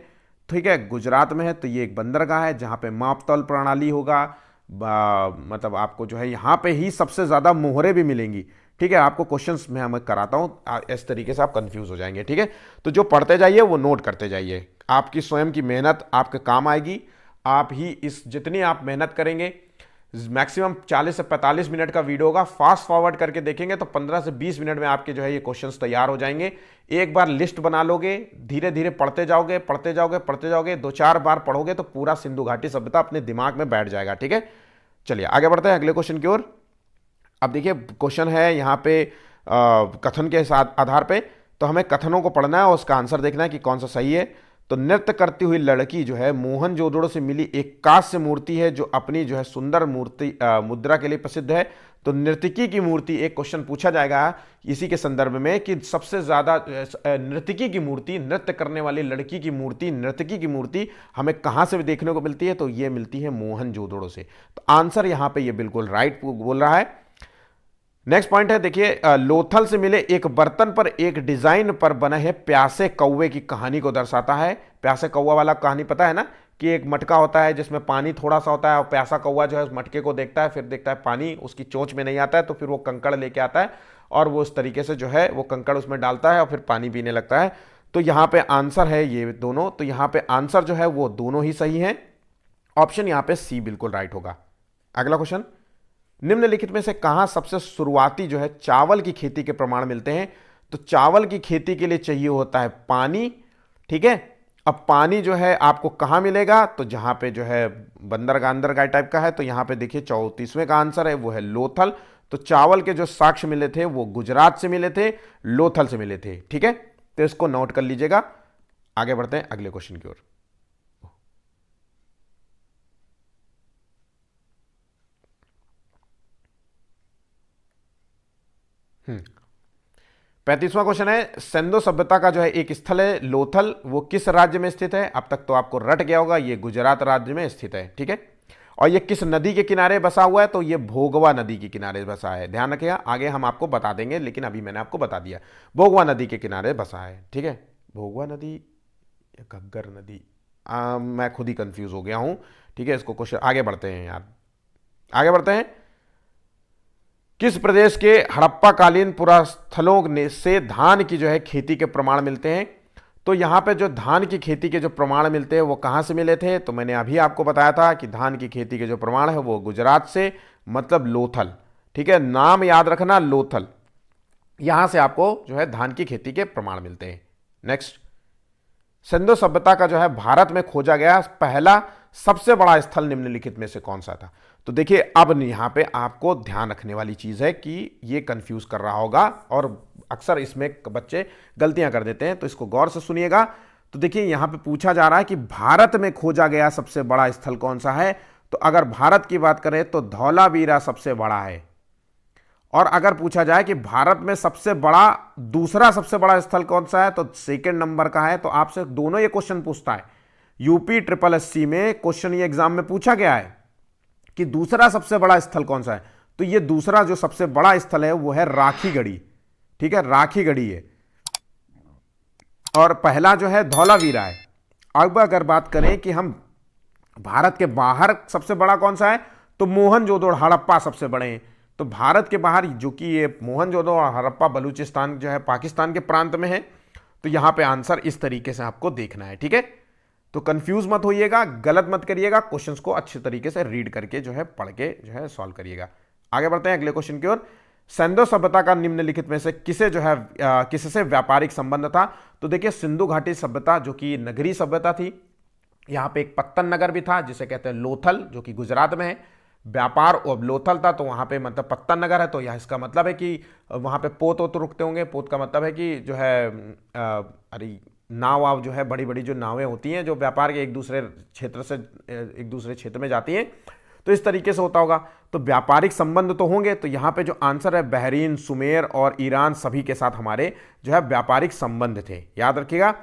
ठीक है, गुजरात में है, तो ये एक बंदरगाह है जहां पे मापतौल प्रणाली होगा। मतलब आपको जो है यहाँ पे ही सबसे ज्यादा मोहरे भी मिलेंगी। ठीक है, आपको क्वेश्चंस में मैं कराता हूं, इस तरीके से आप कंफ्यूज हो जाएंगे। ठीक है, तो जो पढ़ते जाइए वो नोट करते जाइए, आपकी स्वयं की मेहनत आपके काम आएगी। आप ही इस जितनी आप मेहनत करेंगे, मैक्सिमम 40 से 45 मिनट का वीडियो होगा, फास्ट फॉरवर्ड करके देखेंगे तो 15 से 20 मिनट में आपके जो है ये क्वेश्चंस तैयार हो जाएंगे। एक बार लिस्ट बना लोगे, धीरे धीरे पढ़ते जाओगे, पढ़ते जाओगे, पढ़ते जाओगे, 2-4 बार पढ़ोगे तो पूरा सिंधु घाटी सभ्यता अपने दिमाग में बैठ जाएगा। ठीक है, चलिए आगे बढ़ते हैं अगले क्वेश्चन की ओर। अब देखिए क्वेश्चन है यहाँ पे कथन के आधार पे, तो हमें कथनों को पढ़ना है और उसका आंसर देखना है कि कौन सा सही है। तो नृत्य करती हुई लड़की जो है मोहनजोदड़ो से मिली एक कांस्य मूर्ति है जो अपनी जो है सुंदर मूर्ति मुद्रा के लिए प्रसिद्ध है। तो नर्तकी की मूर्ति, एक क्वेश्चन पूछा जाएगा इसी के संदर्भ में कि सबसे ज्यादा नर्तकी की मूर्ति, नृत्य करने वाली लड़की की मूर्ति, नर्तकी की मूर्ति हमें कहां से देखने को मिलती है? तो ये मिलती है मोहनजोदड़ो से। तो आंसर यहां पे ये बिल्कुल राइट बोल रहा है। नेक्स्ट पॉइंट है, देखिए लोथल से मिले एक बर्तन पर एक डिजाइन पर बने है प्यासे कौवे की कहानी को दर्शाता है। प्यासे कौवा वाला कहानी पता है ना, कि एक मटका होता है जिसमें पानी थोड़ा सा होता है और प्यासा कौवा जो है उस मटके को देखता है, फिर देखता है पानी उसकी चोंच में नहीं आता है, तो फिर वो कंकड़ लेके आता है और वो उस तरीके से जो है वो कंकड़ उसमें डालता है और फिर पानी पीने लगता है। तो यहाँ पे आंसर है ये दोनों, तो यहाँ पे आंसर जो है वो दोनों ही सही है। ऑप्शन यहाँ पे सी बिल्कुल राइट होगा। अगला क्वेश्चन, निम्नलिखित में से कहां सबसे शुरुआती जो है चावल की खेती के प्रमाण मिलते हैं? तो चावल की खेती के लिए चाहिए होता है पानी। ठीक है, अब पानी जो है आपको कहां मिलेगा? तो जहां पे जो है बंदरगाह टाइप का है, तो यहां पे देखिए 34वें का आंसर है वो है लोथल। तो चावल के जो साक्ष्य मिले थे वो गुजरात से मिले थे, लोथल से मिले थे। ठीक है, तो इसको नोट कर लीजिएगा। आगे बढ़ते हैं अगले क्वेश्चन की ओर। 35वां क्वेश्चन है, सिंधु सभ्यता का जो है एक स्थल है लोथल, वो किस राज्य में स्थित है? अब तक तो आपको रट गया होगा, ये गुजरात राज्य में स्थित है। ठीक है, और ये किस नदी के किनारे बसा हुआ है? तो ये भोगवा नदी के किनारे बसा है। ध्यान रखिएगा, आगे हम आपको बता देंगे, लेकिन अभी मैंने आपको बता दिया भोगवा नदी के किनारे बसा है। ठीक है, भोगवा नदी या घग्गर नदी, मैं खुद ही कंफ्यूज हो गया हूं। ठीक है, इसको क्वेश्चन आगे बढ़ते हैं यार, आगे बढ़ते हैं। किस प्रदेश के हड़प्पाकालीन पुरास्थलों से धान की जो है खेती के प्रमाण मिलते हैं? तो यहां पे जो धान की खेती के जो प्रमाण मिलते हैं वो कहां से मिले थे? तो मैंने अभी आपको बताया था कि धान की खेती के जो प्रमाण है वो गुजरात से, मतलब लोथल। ठीक है, नाम याद रखना लोथल, यहां से आपको जो है धान की खेती के प्रमाण मिलते हैं। नेक्स्ट, सिंधु सभ्यता का जो है भारत में खोजा गया पहला सबसे बड़ा स्थल निम्नलिखित में से कौन सा था? तो देखिए अब यहां पे आपको ध्यान रखने वाली चीज है कि ये कंफ्यूज कर रहा होगा और अक्सर इसमें बच्चे गलतियां कर देते हैं, तो इसको गौर से सुनिएगा। तो देखिए यहां पे पूछा जा रहा है कि भारत में खोजा गया सबसे बड़ा स्थल कौन सा है? तो अगर भारत की बात करें तो धौलावीरा सबसे बड़ा है। और अगर पूछा जाए कि भारत में सबसे बड़ा दूसरा सबसे बड़ा स्थल कौन सा है, तो सेकंड नंबर का है। तो आपसे दोनों ये क्वेश्चन पूछता है, यूपी SSSC में क्वेश्चन ये एग्जाम में पूछा गया है कि दूसरा सबसे बड़ा स्थल कौन सा है। तो ये दूसरा जो सबसे बड़ा स्थल है वो है राखीगढ़ी। ठीक है, राखीगढ़ी है, और पहला जो है धौलावीरा है। अब अगर बात करें कि हम भारत के बाहर सबसे बड़ा कौन सा है, तो मोहनजोदड़ो हड़प्पा सबसे बड़े हैं। तो भारत के बाहर जो कि ये मोहनजोदड़ो और हड़प्पा बलूचिस्तान जो है पाकिस्तान के प्रांत में है, तो यहां पे आंसर इस तरीके से आपको देखना है, ठीक है। तो कंफ्यूज मत होइएगा, गलत मत करिएगा, क्वेश्चंस को अच्छे तरीके से रीड करके जो है पढ़ के जो है सॉल्व करिएगा। आगे बढ़ते हैं अगले क्वेश्चन की ओर। सिंधु सभ्यता का निम्नलिखित में से किसे जो है किससे व्यापारिक संबंध था? तो देखिए सिंधु घाटी सभ्यता जो कि नगरीय सभ्यता थी, यहाँ पे एक पत्तन नगर भी था जिसे कहते हैं लोथल, जो कि गुजरात में है। व्यापार और लोथल था, तो वहाँ पे मतलब पत्तन नगर है, तो यह इसका मतलब है कि वहाँ पे पोत वोत रुकते होंगे। पोत का मतलब है कि जो है अरे नाव वाव जो है, बड़ी बड़ी जो नावें होती हैं जो व्यापार के एक दूसरे क्षेत्र से एक दूसरे क्षेत्र में जाती हैं, तो इस तरीके से होता होगा। तो व्यापारिक संबंध तो होंगे, तो यहाँ पे जो आंसर है बहरीन, सुमेर और ईरान सभी के साथ हमारे जो है व्यापारिक संबंध थे। याद रखिएगा।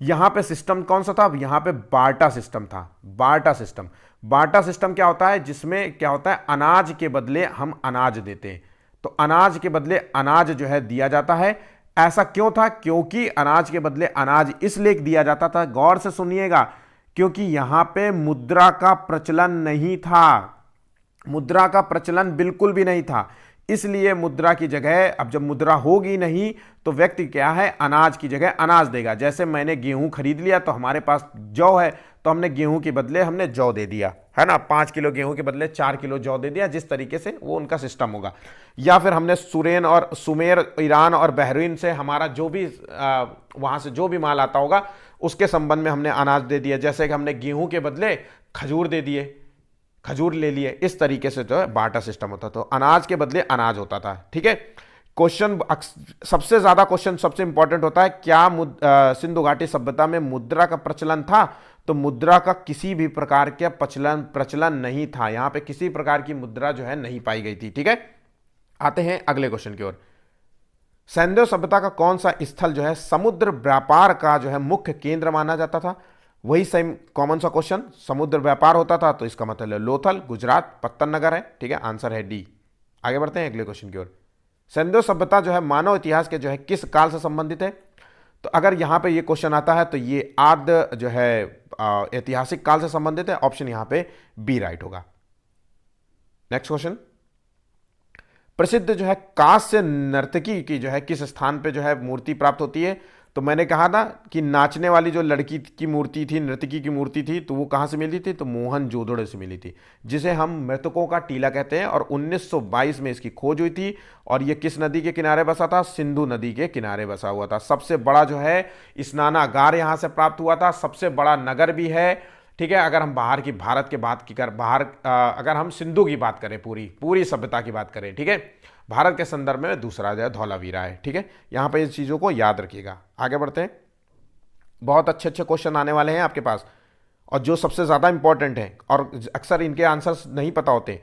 यहाँ पे सिस्टम कौन सा था? यहाँ पे बार्टा सिस्टम था। बार्टा सिस्टम, बार्टा सिस्टम क्या होता है? जिसमें क्या होता है, अनाज के बदले हम अनाज देते हैं। तो अनाज के बदले अनाज जो है दिया जाता है। ऐसा क्यों था? क्योंकि अनाज के बदले अनाज इसलिए दिया जाता था, गौर से सुनिएगा, क्योंकि यहां पे मुद्रा का प्रचलन नहीं था। मुद्रा का प्रचलन बिल्कुल भी नहीं था, इसलिए मुद्रा की जगह, अब जब मुद्रा होगी नहीं तो व्यक्ति क्या है, अनाज की जगह अनाज देगा। जैसे मैंने गेहूं खरीद लिया तो हमारे पास जौ है, तो हमने गेहूं के बदले हमने जौ दे दिया, है ना। 5 किलो गेहूं के बदले 4 किलो जौ दे दिया, जिस तरीके से वो उनका सिस्टम होगा। या फिर हमने सुरेन और सुमेर, ईरान और बहरीन से हमारा जो भी वहां से जो भी माल आता होगा उसके संबंध में हमने अनाज दे दिया। जैसे कि हमने गेहूं के बदले खजूर दे दिए, खजूर ले लिए, इस तरीके से जो है बार्टर सिस्टम होता था। तो अनाज के बदले अनाज होता था, ठीक है। क्वेश्चन सबसे ज्यादा क्वेश्चन सबसे इंपॉर्टेंट होता है, क्या सिंधु घाटी सभ्यता में मुद्रा का प्रचलन था? तो मुद्रा का किसी भी प्रकार का प्रचलन नहीं था। यहां पे किसी प्रकार की मुद्रा जो है नहीं पाई गई थी, ठीक है। आते हैं अगले क्वेश्चन की ओर। सिंधु सभ्यता का कौन सा स्थल जो है समुद्र व्यापार का जो है मुख्य केंद्र माना जाता था? वही सेम कॉमन सा क्वेश्चन, समुद्र व्यापार होता था, तो इसका मतलब है लोथल, गुजरात, पत्तन नगर है, ठीक है। आंसर है डी। आगे बढ़ते हैं अगले क्वेश्चन की ओर। सिंधु सभ्यता जो है मानव इतिहास के जो है किस काल से संबंधित है? तो अगर यहां पे ये क्वेश्चन आता है तो ये आद्य जो है ऐतिहासिक काल से संबंधित है। ऑप्शन यहां पे बी राइट होगा। Next question. प्रसिद्ध जो है कांस्य नर्तकी की जो है किस स्थान पे जो है मूर्ति प्राप्त होती है? तो मैंने कहा था कि नाचने वाली जो लड़की की मूर्ति थी, नर्तकी की मूर्ति थी, तो वो कहाँ से मिली थी? तो मोहनजोदड़ो से मिली थी, जिसे हम मृतकों का टीला कहते हैं। और 1922 में इसकी खोज हुई थी। और ये किस नदी के किनारे बसा था? सिंधु नदी के किनारे बसा हुआ था। सबसे बड़ा जो है स्नानागार यहाँ से प्राप्त हुआ था, सबसे बड़ा नगर भी है, ठीक है। अगर हम बाहर की, भारत के बात की कर बाहर अगर हम सिंधु की बात करें, पूरी सभ्यता की बात करें, ठीक है, भारत के संदर्भ में दूसरा जो है धौलावीरा है, ठीक है। यहां पे इस चीजों को याद रखिएगा। आगे बढ़ते हैं। बहुत अच्छे अच्छे क्वेश्चन आने वाले हैं आपके पास, और जो सबसे ज्यादा इंपॉर्टेंट है और अक्सर इनके आंसर्स नहीं पता होते।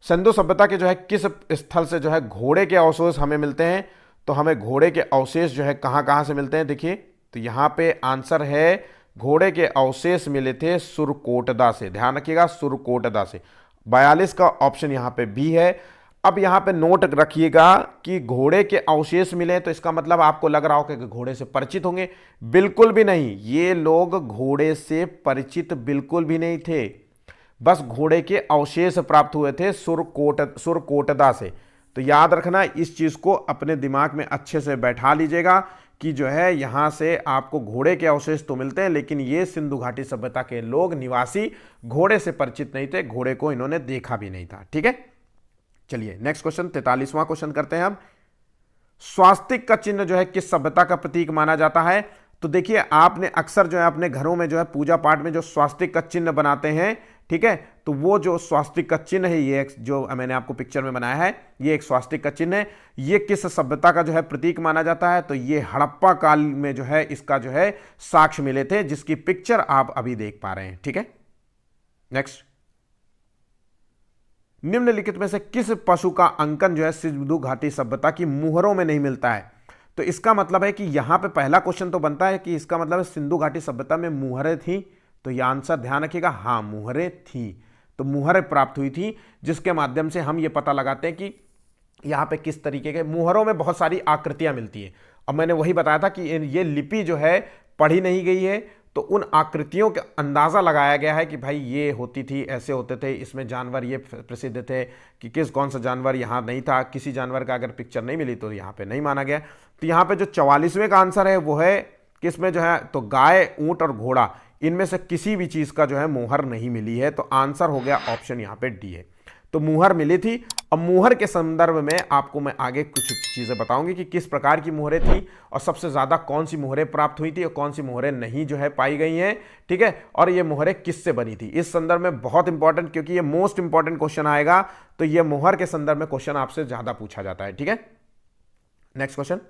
सिंधु सभ्यता के जो है किस स्थल से जो है घोड़े के अवशेष हमें मिलते हैं? तो हमें घोड़े के अवशेष जो है कहां कहां से मिलते हैं? देखिए, तो यहां पे आंसर है घोड़े के अवशेष मिले थे सुरकोटदा से। ध्यान रखिएगा, सुरकोटदा से। 42 का ऑप्शन यहां पे बी है। अब यहां पे नोट रखिएगा कि घोड़े के अवशेष मिले, तो इसका मतलब आपको लग रहा हो कि घोड़े से परिचित होंगे। बिल्कुल भी नहीं, ये लोग घोड़े से परिचित बिल्कुल भी नहीं थे, बस घोड़े के अवशेष प्राप्त हुए थे सुरकोटदा से। तो याद रखना, इस चीज को अपने दिमाग में अच्छे से बैठा लीजिएगा कि जो है यहां से आपको घोड़े के अवशेष तो मिलते हैं, लेकिन ये सिंधु घाटी सभ्यता के लोग निवासी घोड़े से परिचित नहीं थे, घोड़े को इन्होंने देखा भी नहीं था, ठीक है। चलिए नेक्स्ट क्वेश्चन, 43वां क्वेश्चन करते हैं हम। स्वास्तिक का चिन्ह जो है किस सभ्यता का प्रतीक माना जाता है? तो देखिए, आपने अक्सर जो है अपने घरों में जो है पूजा पाठ में जो स्वास्तिक का चिन्ह बनाते हैं, ठीक है, तो वो जो स्वास्तिक का चिन्ह है, ये जो मैंने आपको पिक्चर में बनाया है, ये एक स्वास्तिक का चिन्ह है। ये किस सभ्यता का जो है प्रतीक माना जाता है? तो ये हड़प्पा काल में जो है इसका जो है साक्ष्य मिले थे, जिसकी पिक्चर आप अभी देख पा रहे हैं, ठीक है। नेक्स्ट, निम्नलिखित में से किस पशु का अंकन जो है सिंधु घाटी सभ्यता की मुहरों में नहीं मिलता है? तो इसका मतलब है कि यहां पे पहला क्वेश्चन तो बनता है कि इसका मतलब है सिंधु घाटी सभ्यता में मुहरें थी। तो यह आंसर ध्यान रखिएगा, हां मुहरें थी। तो मुहरें प्राप्त हुई थी, जिसके माध्यम से हम ये पता लगाते हैं कि यहां पे किस तरीके के मुहरों में बहुत सारी आकृतियां मिलती हैं। अब मैंने वही बताया था कि ये लिपि जो है पढ़ी नहीं गई है, तो उन आकृतियों का अंदाजा लगाया गया है कि भाई ये होती थी, ऐसे होते थे, इसमें जानवर ये प्रसिद्ध थे कि कौन सा जानवर यहाँ नहीं था। किसी जानवर का अगर पिक्चर नहीं मिली तो यहाँ पे नहीं माना गया। तो यहाँ पे जो 44वें का आंसर है वो है किसमें जो है, तो गाय, ऊंट और घोड़ा, इनमें से किसी भी चीज का जो है मुहर नहीं मिली है। तो आंसर हो गया ऑप्शन यहां पे डी है। तो मुहर मिली थी। अब मुहर के संदर्भ में आपको मैं आगे कुछ चीजें बताऊंगी कि किस प्रकार की मुहरें थी और सबसे ज्यादा कौन सी मुहरें प्राप्त हुई थी और कौन सी मुहरें नहीं जो है पाई गई हैं, ठीक है, और ये मुहरें किससे बनी थी। इस संदर्भ में बहुत इंपॉर्टेंट, क्योंकि ये मोस्ट इंपॉर्टेंट क्वेश्चन आएगा, तो ये मुहर के संदर्भ में क्वेश्चन आपसे ज्यादा पूछा जाता है, ठीक है। नेक्स्ट क्वेश्चन,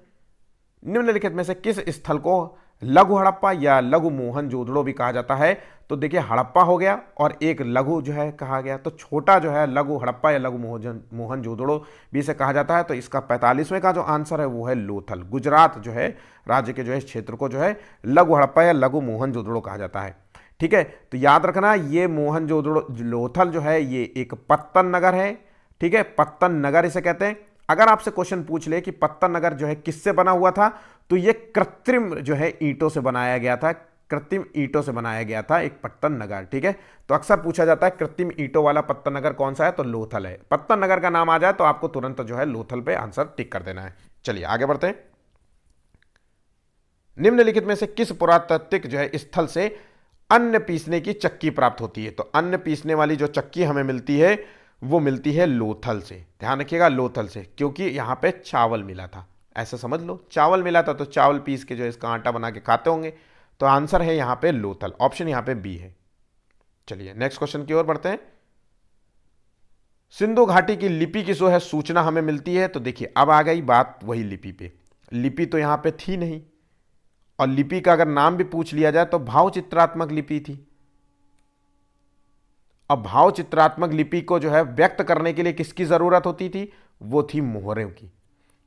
निम्नलिखित में से किस स्थल को लघु हड़प्पा या लघु मोहनजोदड़ो भी कहा जाता है। तो देखिए हड़प्पा हो गया और एक लघु जो है कहा गया, तो छोटा जो है लघु हड़प्पा या लघु मोहनजोदड़ो भी इसे कहा जाता है। तो इसका 45वें का जो आंसर है वो है लोथल। गुजरात जो है राज्य के जो है इस क्षेत्र को जो है लघु हड़प्पा या लघु मोहनजोदड़ो कहा जाता है, ठीक है। तो याद रखना ये मोहनजोदड़ो लोथल जो है ये एक पत्तन नगर है, ठीक है, पत्तन नगर इसे कहते हैं। अगर आपसे क्वेश्चन पूछ ले कि पत्तन नगर जो है किससे बना हुआ था, तो ये कृत्रिम जो है ईंटों से बनाया गया था, कृत्रिम ईंटों से बनाया गया था एक पत्तन नगर, ठीक है। तो अक्सर पूछा जाता है कृत्रिम ईंटों वाला पत्तन नगर कौन सा है, तो लोथल है। पत्तन नगर का नाम आ जाए तो आपको तुरंत जो है लोथल पे आंसर टिक कर देना है। चलिए आगे बढ़ते हैं। निम्नलिखित में से किस पुरातात्विक जो है स्थल से अन्न पीसने की चक्की प्राप्त होती है। तो अन्न पीसने वाली जो चक्की हमें मिलती है वो मिलती है लोथल से। ध्यान रखिएगा लोथल से, क्योंकि यहां पे चावल मिला था, ऐसा समझ लो चावल मिला था तो चावल पीस के जो इसका आटा बना के खाते होंगे। तो आंसर है यहां पे लोथल, ऑप्शन यहां पे बी है। चलिए नेक्स्ट क्वेश्चन की ओर बढ़ते हैं। सिंधु घाटी की लिपि की जो है सूचना हमें मिलती है। तो देखिए अब आ गई बात वही लिपि पे। लिपि तो यहां पे थी नहीं, और लिपि का अगर नाम भी पूछ लिया जाए तो भाव चित्रात्मक लिपि थी। अब भाव चित्रात्मक लिपि को जो है व्यक्त करने के लिए किसकी जरूरत होती थी, वो थी मोहरों की।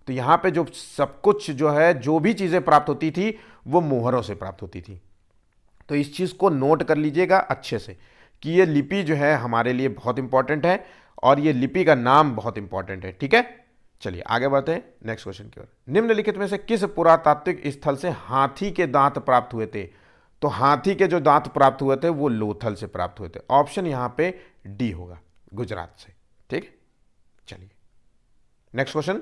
तो यहां पे जो सब कुछ जो है जो भी चीजें प्राप्त होती थी वो मोहरों से प्राप्त होती थी। तो इस चीज को नोट कर लीजिएगा अच्छे से कि ये लिपि जो है हमारे लिए बहुत इंपॉर्टेंट है और ये लिपि का नाम बहुत इंपॉर्टेंट है, ठीक है। चलिए आगे बढ़ते हैं नेक्स्ट क्वेश्चन की ओर। निम्नलिखित में से किस पुरातात्विक स्थल से हाथी के दांत प्राप्त हुए थे। तो हाथी के जो दांत प्राप्त हुए थे वो लोथल से प्राप्त हुए थे। ऑप्शन यहां पे डी होगा, गुजरात से, ठीक। चलिए नेक्स्ट क्वेश्चन।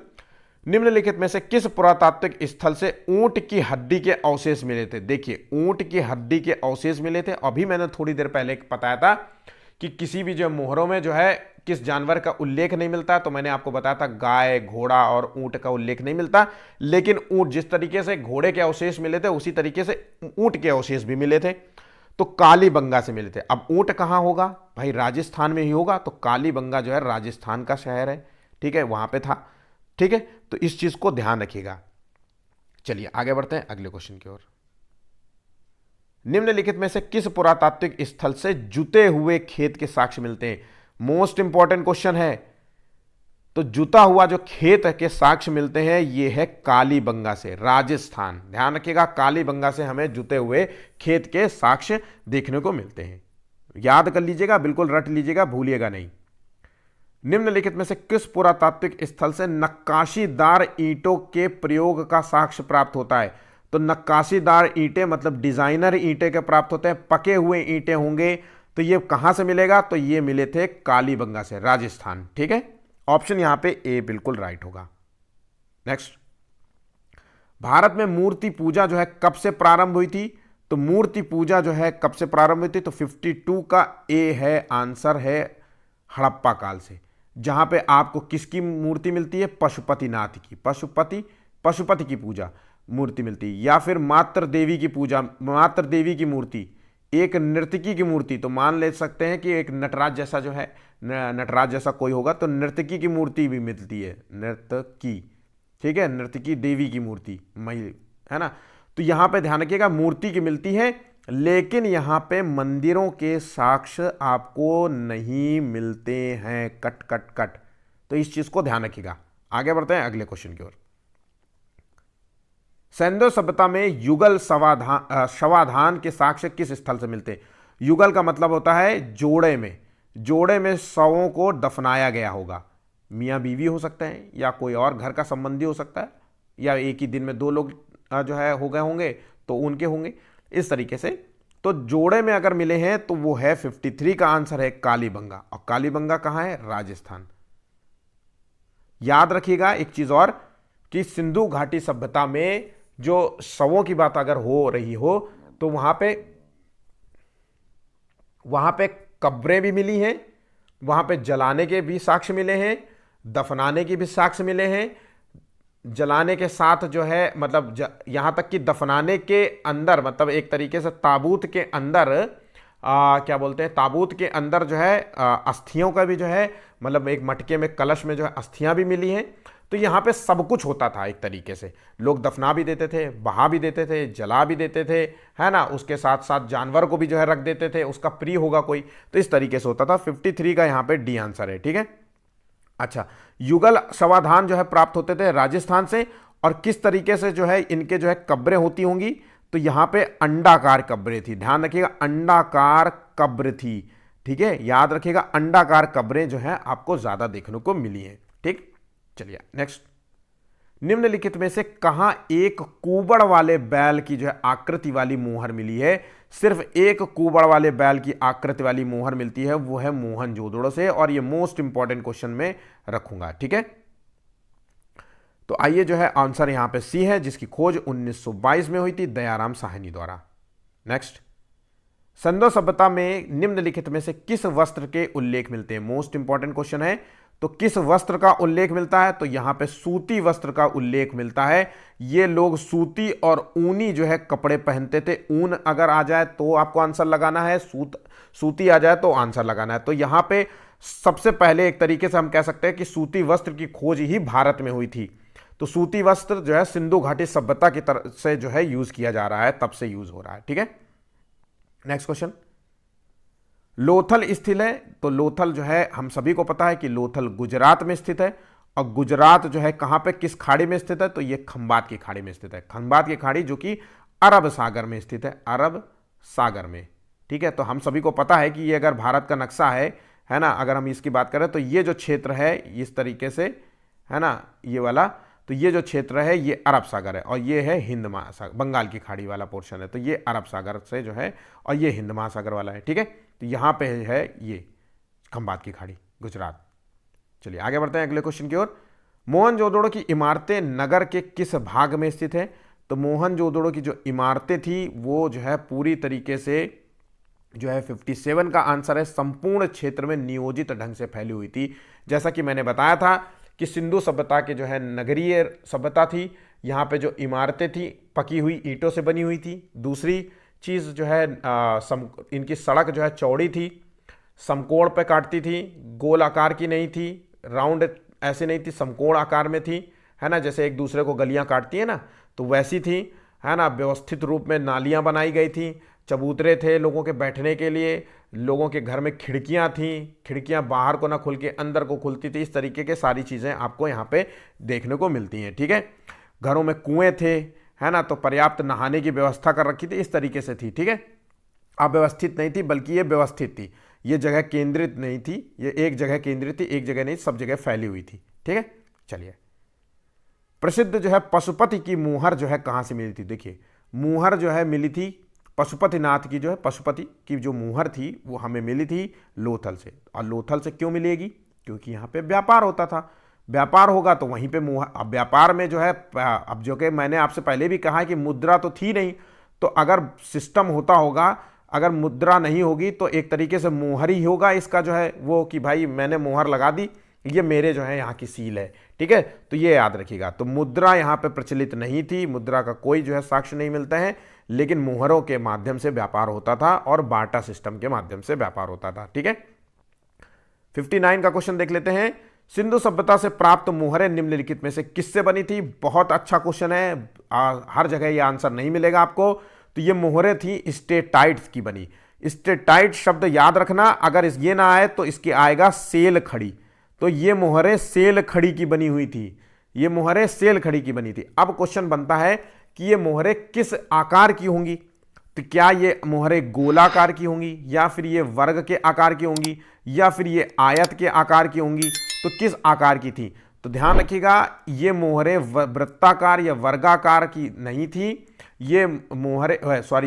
निम्नलिखित में से किस पुरातात्विक स्थल से ऊंट की हड्डी के अवशेष मिले थे। देखिए ऊंट की हड्डी के अवशेष मिले थे। अभी मैंने थोड़ी देर पहले बताया था कि किसी भी जो मोहरों में जो है किस जानवर का उल्लेख नहीं मिलता, तो मैंने आपको बताया था गाय, घोड़ा और ऊंट का उल्लेख नहीं मिलता। लेकिन ऊंट, जिस तरीके से घोड़े के अवशेष मिले थे उसी तरीके से ऊंट के अवशेष भी मिले थे। तो कालीबंगा से मिले थे। अब ऊंट कहां होगा भाई, राजस्थान में ही होगा। तो कालीबंगा जो है राजस्थान का शहर है, ठीक है, वहां पे था, ठीक है। तो इस चीज को ध्यान रखिएगा। चलिए आगे बढ़ते हैं अगले क्वेश्चन की ओर। निम्नलिखित में से किस पुरातात्विक स्थल से जुते हुए खेत के साक्ष्य मिलते हैं। मोस्ट इंपॉर्टेंट क्वेश्चन है। तो जुता हुआ जो खेत के साक्ष्य मिलते हैं ये है कालीबंगा से, राजस्थान। ध्यान रखिएगा कालीबंगा से हमें जुते हुए खेत के साक्ष्य देखने को मिलते हैं। याद कर लीजिएगा, बिल्कुल रट लीजिएगा, भूलिएगा नहीं। निम्नलिखित में से किस पुरातात्विक स्थल से नक्काशीदार ईंटों के प्रयोग का साक्ष्य प्राप्त होता है। तो नक्काशीदार ईंटें मतलब डिजाइनर ईंटें के प्राप्त होते हैं, पके हुए ईंटें होंगे। तो ये कहां से मिलेगा, तो ये मिले थे कालीबंगा से, राजस्थान, ठीक है। ऑप्शन यहां पे ए बिल्कुल राइट होगा। नेक्स्ट, भारत में मूर्ति पूजा जो है कब से प्रारंभ हुई थी। तो मूर्ति पूजा जो है कब से प्रारंभ हुई थी, तो 52 का ए है आंसर, है हड़प्पा काल से। जहां पे आपको किसकी मूर्ति मिलती है, पशुपतिनाथ की, पशुपति की पूजा मूर्ति मिलती है। या फिर मात्र देवी की पूजा, मात्र देवी की मूर्ति, एक नर्तकी की मूर्ति। तो मान ले सकते हैं कि एक नटराज जैसा जो है, नटराज जैसा कोई होगा तो नर्तकी की मूर्ति भी मिलती है, नर्तकी, ठीक है, नर्तकी देवी की मूर्ति है ना। तो यहां पे ध्यान रखिएगा मूर्ति की मिलती है, लेकिन यहां पे मंदिरों के साक्ष्य आपको नहीं मिलते हैं, कट कट कट। तो इस चीज को ध्यान रखिएगा। आगे बढ़ते हैं अगले क्वेश्चन की ओर। सैंधव सभ्यता में युगल शवाधान के साक्ष्य किस स्थल से मिलते हैं। युगल का मतलब होता है जोड़े में, जोड़े में शवों को दफनाया गया होगा। मियाँ बीवी हो सकते हैं या कोई और घर का संबंधी हो सकता है, या एक ही दिन में दो लोग जो है हो गए होंगे तो उनके होंगे, इस तरीके से। तो जोड़े में अगर मिले हैं तो वो है 53 का आंसर है कालीबंगा। और कालीबंगा कहां है, राजस्थान। याद रखिएगा एक चीज और कि सिंधु घाटी सभ्यता में जो शवों की बात अगर हो रही हो तो वहां पे कब्रें भी मिली हैं, वहां पे जलाने के भी साक्ष्य मिले हैं, दफनाने के भी साक्ष्य मिले हैं। जलाने के साथ जो है मतलब यहां तक कि दफनाने के अंदर मतलब एक तरीके से ताबूत के अंदर क्या बोलते हैं, ताबूत के अंदर जो है अस्थियों का भी जो है मतलब एक मटके में कलश में जो है अस्थियां भी मिली हैं। तो यहाँ पे सब कुछ होता था एक तरीके से, लोग दफना भी देते थे, बहा भी देते थे, जला भी देते थे, है ना, उसके साथ साथ जानवर को भी जो है रख देते थे, उसका प्री होगा कोई, तो इस तरीके से होता था। 53 का यहाँ पे डी आंसर है, ठीक है। अच्छा, युगल समाधान जो है प्राप्त होते थे राजस्थान से, और किस तरीके से जो है इनके जो है कब्रें होती होंगी, तो यहां पे अंडाकार कब्रें थी, ध्यान रखिएगा अंडाकार कब्र थी, ठीक है, याद रखिएगा अंडाकार कब्रें जो है आपको ज्यादा देखने को मिली हैं, ठीक। चलिए नेक्स्ट, निम्नलिखित में से कहां एक कुबड़ वाले बैल की जो है आकृति वाली मोहर मिली है। सिर्फ एक कुबड़ वाले बैल की आकृति वाली मोहर मिलती है, वो है मोहनजोदड़ो से, और ये मोस्ट इंपॉर्टेंट क्वेश्चन में रखूंगा, ठीक है। तो आइए जो है आंसर यहां पे सी है, जिसकी खोज 1922 में हुई थी दयाराम साहनी द्वारा। नेक्स्ट, सिंधु सभ्यता में निम्नलिखित में से किस वस्त्र के उल्लेख मिलते हैं, मोस्ट इंपॉर्टेंट क्वेश्चन है। तो किस वस्त्र का उल्लेख मिलता है, तो यहां पे सूती वस्त्र का उल्लेख मिलता है। ये लोग सूती और ऊनी जो है कपड़े पहनते थे। ऊन अगर आ जाए तो आपको आंसर लगाना है, सूती आ जाए तो आंसर लगाना है। तो यहां पे सबसे पहले एक तरीके से हम कह सकते हैं कि सूती वस्त्र की खोज ही भारत में हुई थी। तो सूती वस्त्र जो है सिंधु घाटी सभ्यता की तरफ से जो है यूज किया जा रहा है, तब से यूज हो रहा है, ठीक है। नेक्स्ट क्वेश्चन, लोथल स्थित है। तो लोथल जो है हम सभी को पता है कि लोथल गुजरात में स्थित है, और गुजरात जो है कहां पे किस खाड़ी में स्थित है, तो ये खंबात की खाड़ी में स्थित है। खंबात की खाड़ी जो कि अरब सागर में स्थित है, अरब सागर में, ठीक है। तो हम सभी को पता है कि ये अगर भारत का नक्शा है ना, अगर हम इसकी बात करें तो ये जो क्षेत्र है इस तरीके से, है ना, ये वाला, तो ये जो क्षेत्र है ये अरब सागर है, और ये है हिंद महासागर, बंगाल की खाड़ी वाला पोर्शन है, तो ये अरब सागर से जो है, और ये हिंद महासागर वाला है, ठीक है। तो यहां पे है ये खंबात की खाड़ी, गुजरात। चलिए आगे बढ़ते हैं अगले क्वेश्चन की ओर। मोहनजोदड़ो की इमारतें नगर के किस भाग में स्थित है। तो मोहनजोदड़ो की जो इमारतें थी वो जो है पूरी तरीके से जो है 57 का आंसर है, संपूर्ण क्षेत्र में नियोजित ढंग से फैली हुई थी। जैसा कि मैंने बताया था कि सिंधु सभ्यता के जो है नगरीय सभ्यता थी, यहाँ पे जो इमारतें थी पकी हुई ईंटों से बनी हुई थी। दूसरी चीज़ जो है इनकी सड़क जो है चौड़ी थी, समकोण पे काटती थी, गोल आकार की नहीं थी, राउंड ऐसे नहीं थी, समकोण आकार में थी, है ना, जैसे एक दूसरे को गलियां काटती है ना, तो वैसी थी, है ना। व्यवस्थित रूप में नालियां बनाई गई थी, चबूतरे थे लोगों के बैठने के लिए, लोगों के घर में खिड़कियां थी, खिड़कियां बाहर को ना खुल के अंदर को खुलती थी। इस तरीके के सारी चीज़ें आपको यहाँ पे देखने को मिलती हैं, ठीक है। घरों में कुएं थे, है ना, तो पर्याप्त नहाने की व्यवस्था कर रखी थी, इस तरीके से थी, ठीक है। अव्यवस्थित नहीं थी बल्कि ये व्यवस्थित थी, ये जगह केंद्रित नहीं थी, ये एक जगह केंद्रित थी, एक जगह नहीं, सब जगह फैली हुई थी, ठीक है। चलिए, प्रसिद्ध जो है पशुपति की मुहर जो है कहां से मिली थी। देखिए, मुहर जो है मिली थी पशुपतिनाथ की, जो है पशुपति की जो मुहर थी वो हमें मिली थी लोथल से। और लोथल से क्यों मिलेगी, क्योंकि यहाँ पे व्यापार होता था, व्यापार होगा तो वहीं पे मुहर। अब व्यापार में जो है, अब जो कि मैंने आपसे पहले भी कहा है कि मुद्रा तो थी नहीं, तो अगर सिस्टम होता होगा, अगर मुद्रा नहीं होगी तो एक तरीके से मुहर ही होगा इसका जो है वो, कि भाई मैंने मुहर लगा दी, ये मेरे जो है यहाँ की सील है, ठीक है। तो ये याद रखिएगा। तो मुद्रा यहाँ पे प्रचलित नहीं थी, मुद्रा का कोई जो है साक्ष्य नहीं मिलता है, लेकिन मुहरों के माध्यम से व्यापार होता था और बाटा सिस्टम के माध्यम से व्यापार होता था, ठीक है। 59 का क्वेश्चन देख लेते हैं। सिंधु सभ्यता से प्राप्त मुहरें निम्नलिखित में से किससे बनी थी। बहुत अच्छा क्वेश्चन है, हर जगह ये आंसर नहीं मिलेगा आपको। तो ये मुहरें थी स्टेटाइट्स की बनी। स्टेटाइट शब्द याद रखना, अगर ये ना आए तो इसकी आएगा सेल खड़ी। तो ये मुहरें सेल खड़ी की बनी हुई थी, ये मुहरें सेल खड़ी की बनी थी। अब क्वेश्चन बनता है कि ये मुहरें किस आकार की होंगी। तो क्या ये मुहरें गोलाकार की होंगी, या फिर ये वर्ग के आकार की होंगी, या फिर ये आयत के आकार की होंगी। तो किस आकार की थी, तो ध्यान रखिएगा, ये मोहरें वृत्ताकार या वर्गाकार की नहीं थी, ये मोहरें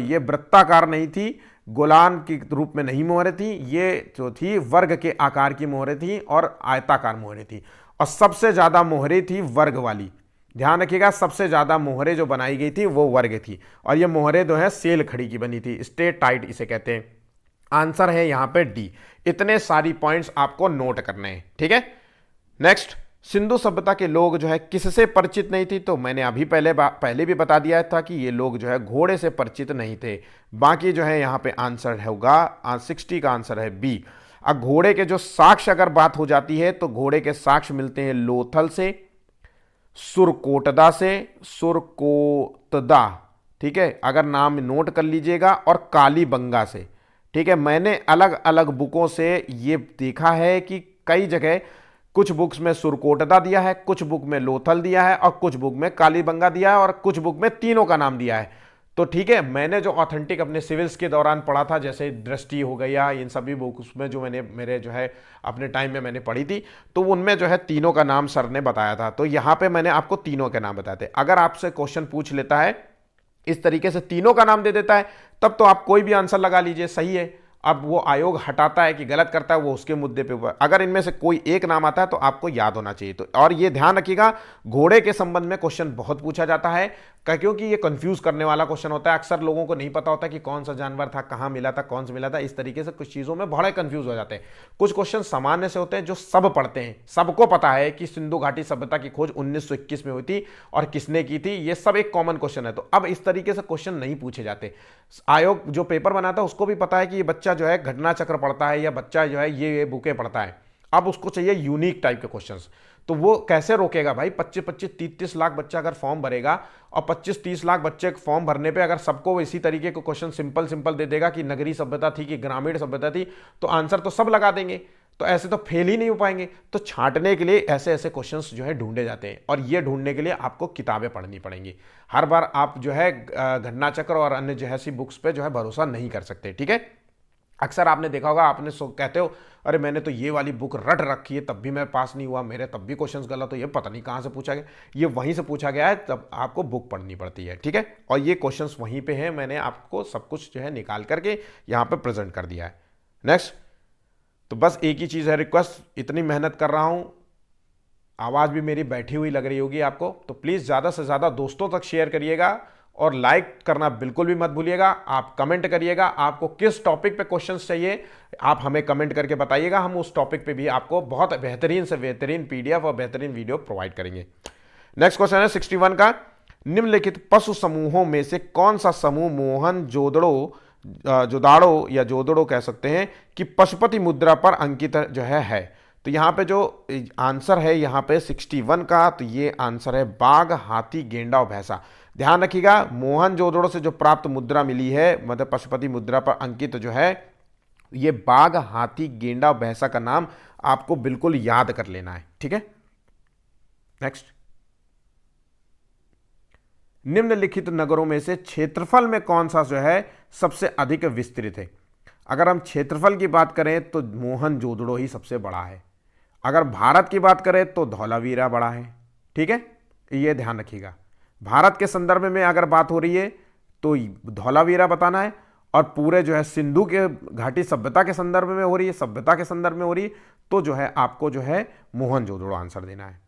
ये वृत्ताकार नहीं थी, गोलान के रूप में नहीं मोहरें थी, ये जो थी वर्ग के आकार की मोहरें थी और आयताकार मोहरें थी। और सबसे ज्यादा मोहरें थी वर्ग वाली, ध्यान रखिएगा, सबसे ज्यादा मोहरे जो बनाई गई थी वो वर्ग थी, और ये मोहरे जो है सेल खड़ी की बनी थी, स्ट्रेट टाइट इसे कहते हैं। आंसर है यहां पे डी। इतने सारी पॉइंट्स आपको नोट करने हैं, ठीक है। नेक्स्ट, सिंधु सभ्यता के लोग जो है किससे परिचित नहीं थी, तो मैंने अभी पहले भी बता दिया था कि ये लोग जो है घोड़े से परिचित नहीं थे। बाकी जो है यहां पे आंसर होगा 60 का आंसर है बी। अब घोड़े के जो साक्ष्य अगर बात हो जाती है तो घोड़े के साक्ष्य मिलते हैं लोथल से, सुरकोटदा से, सुरकोतदा, ठीक है, अगर नाम नोट कर लीजिएगा, और कालीबंगा से, ठीक है। मैंने अलग अलग बुकों से ये देखा है कि कई जगह कुछ बुक्स में सुरकोटदा दिया है, कुछ बुक में लोथल दिया है, और कुछ बुक में कालीबंगा दिया है, और कुछ बुक में तीनों का नाम दिया है। तो ठीक है, मैंने जो ऑथेंटिक अपने सिविल्स के दौरान पढ़ा था, जैसे दृष्टि हो गया, इन सभी बुक्स में जो मैंने मेरे जो है अपने टाइम में मैंने पढ़ी थी, तो उनमें जो है तीनों का नाम सर ने बताया था। तो यहां पे मैंने आपको तीनों के नाम बताए थे। अगर आपसे क्वेश्चन पूछ लेता है इस तरीके से, तीनों का नाम दे देता है, तब तो आप कोई भी आंसर लगा लीजिए, सही है। अब वो आयोग हटाता है कि गलत करता है, वो उसके मुद्दे पे ऊपर। अगर इनमें से कोई एक नाम आता है तो आपको याद होना चाहिए। तो और ये ध्यान रखिएगा, घोड़े के संबंध में क्वेश्चन बहुत पूछा जाता है, क्योंकि ये कंफ्यूज करने वाला क्वेश्चन होता है। अक्सर लोगों को नहीं पता होता कि कौन सा जानवर था, कहां मिला था, कौन सा मिला था, इस तरीके से कुछ चीजों में बड़े कंफ्यूज हो जाते हैं। कुछ क्वेश्चन सामान्य से होते हैं जो सब पढ़ते हैं, सबको पता है कि सिंधु घाटी सभ्यता की खोज 1921 में हुई थी और किसने की थी, ये सब एक कॉमन क्वेश्चन है। तो अब इस तरीके से क्वेश्चन नहीं पूछे जाते। आयोग जो पेपर बनाता है उसको भी पता है कि ये बच्चा जो है घटना चक्र पढ़ता है, या बच्चा जो है ये बुकें पढ़ता है। अब उसको चाहिए यूनिक टाइप के क्वेश्चंस, तो वो कैसे रोकेगा भाई? 25-25 30 लाख बच्चा अगर फॉर्म भरेगा, और 25-30 लाख बच्चे फॉर्म भरने पे अगर सबको इसी तरीके के क्वेश्चन सिंपल सिंपल दे देगा कि नगरीय सभ्यता थी कि ग्रामीण सभ्यता थी, तो आंसर तो सब लगा देंगे, तो ऐसे तो फेल ही नहीं हो पाएंगे। तो छांटने के लिए ऐसे ऐसे क्वेश्चंस जो है ढूंढे जाते हैं, और ये ढूंढने के लिए आपको किताबें पढ़नी पड़ेंगी। हर बार आप जो है घटना चक्र और अन्य जो ऐसी बुक्स पे जो है भरोसा नहीं कर सकते, ठीक है। अक्सर आपने देखा होगा, आपने कहते हो अरे मैंने तो ये वाली बुक रट रखी है तब भी मैं पास नहीं हुआ, मेरे तब भी क्वेश्चंस गलत हो, ये पता नहीं कहाँ से पूछा गया। ये वहीं से पूछा गया है, तब आपको बुक पढ़नी पड़ती है, ठीक है। और ये क्वेश्चंस वहीं पे हैं, मैंने आपको सब कुछ जो है निकाल करके यहाँ पे प्रेजेंट कर दिया है। नेक्स्ट, तो बस एक ही चीज़ है रिक्वेस्ट, इतनी मेहनत कर रहा हूँ, आवाज़ भी मेरी बैठी हुई लग रही होगी आपको, तो प्लीज़ ज़्यादा से ज़्यादा दोस्तों तक शेयर करिएगा, और लाइक करना बिल्कुल भी मत भूलिएगा। आप कमेंट करिएगा, आपको किस टॉपिक पे क्वेश्चंस चाहिए आप हमें कमेंट करके बताइएगा, हम उस टॉपिक पे भी आपको बहुत बेहतरीन से बेहतरीन पीडीएफ और बेहतरीन वीडियो प्रोवाइड करेंगे। नेक्स्ट क्वेश्चन है 61 का, निम्नलिखित पशु समूहों में से कौन सा समूह मोहन जोदाड़ो या जोदड़ो कह सकते हैं कि पशुपति मुद्रा पर अंकित जो है। तो यहाँ पे जो आंसर है यहाँ पे 61 का, तो ये आंसर है बाघ, हाथी, गेंडा और भैंसा। ध्यान रखिएगा, मोहनजोदड़ो से जो प्राप्त मुद्रा मिली है, मतलब पशुपति मुद्रा पर अंकित जो है, ये बाघ, हाथी, गेंडा और भैंसा का नाम आपको बिल्कुल याद कर लेना है, ठीक है। नेक्स्ट, निम्नलिखित नगरों में से क्षेत्रफल में कौन सा जो है सबसे अधिक विस्तृत है? अगर हम क्षेत्रफल की बात करें तो मोहनजोदड़ो ही सबसे बड़ा है। अगर भारत की बात करें तो धौलावीरा बड़ा है, ठीक है, ये ध्यान रखिएगा। भारत के संदर्भ में अगर बात हो रही है तो धौलावीरा बताना है, और पूरे जो है सिंधु के घाटी सभ्यता के संदर्भ में हो रही है, सभ्यता के संदर्भ में हो रही है, तो जो है आपको जो है मोहनजोदड़ो आंसर देना है।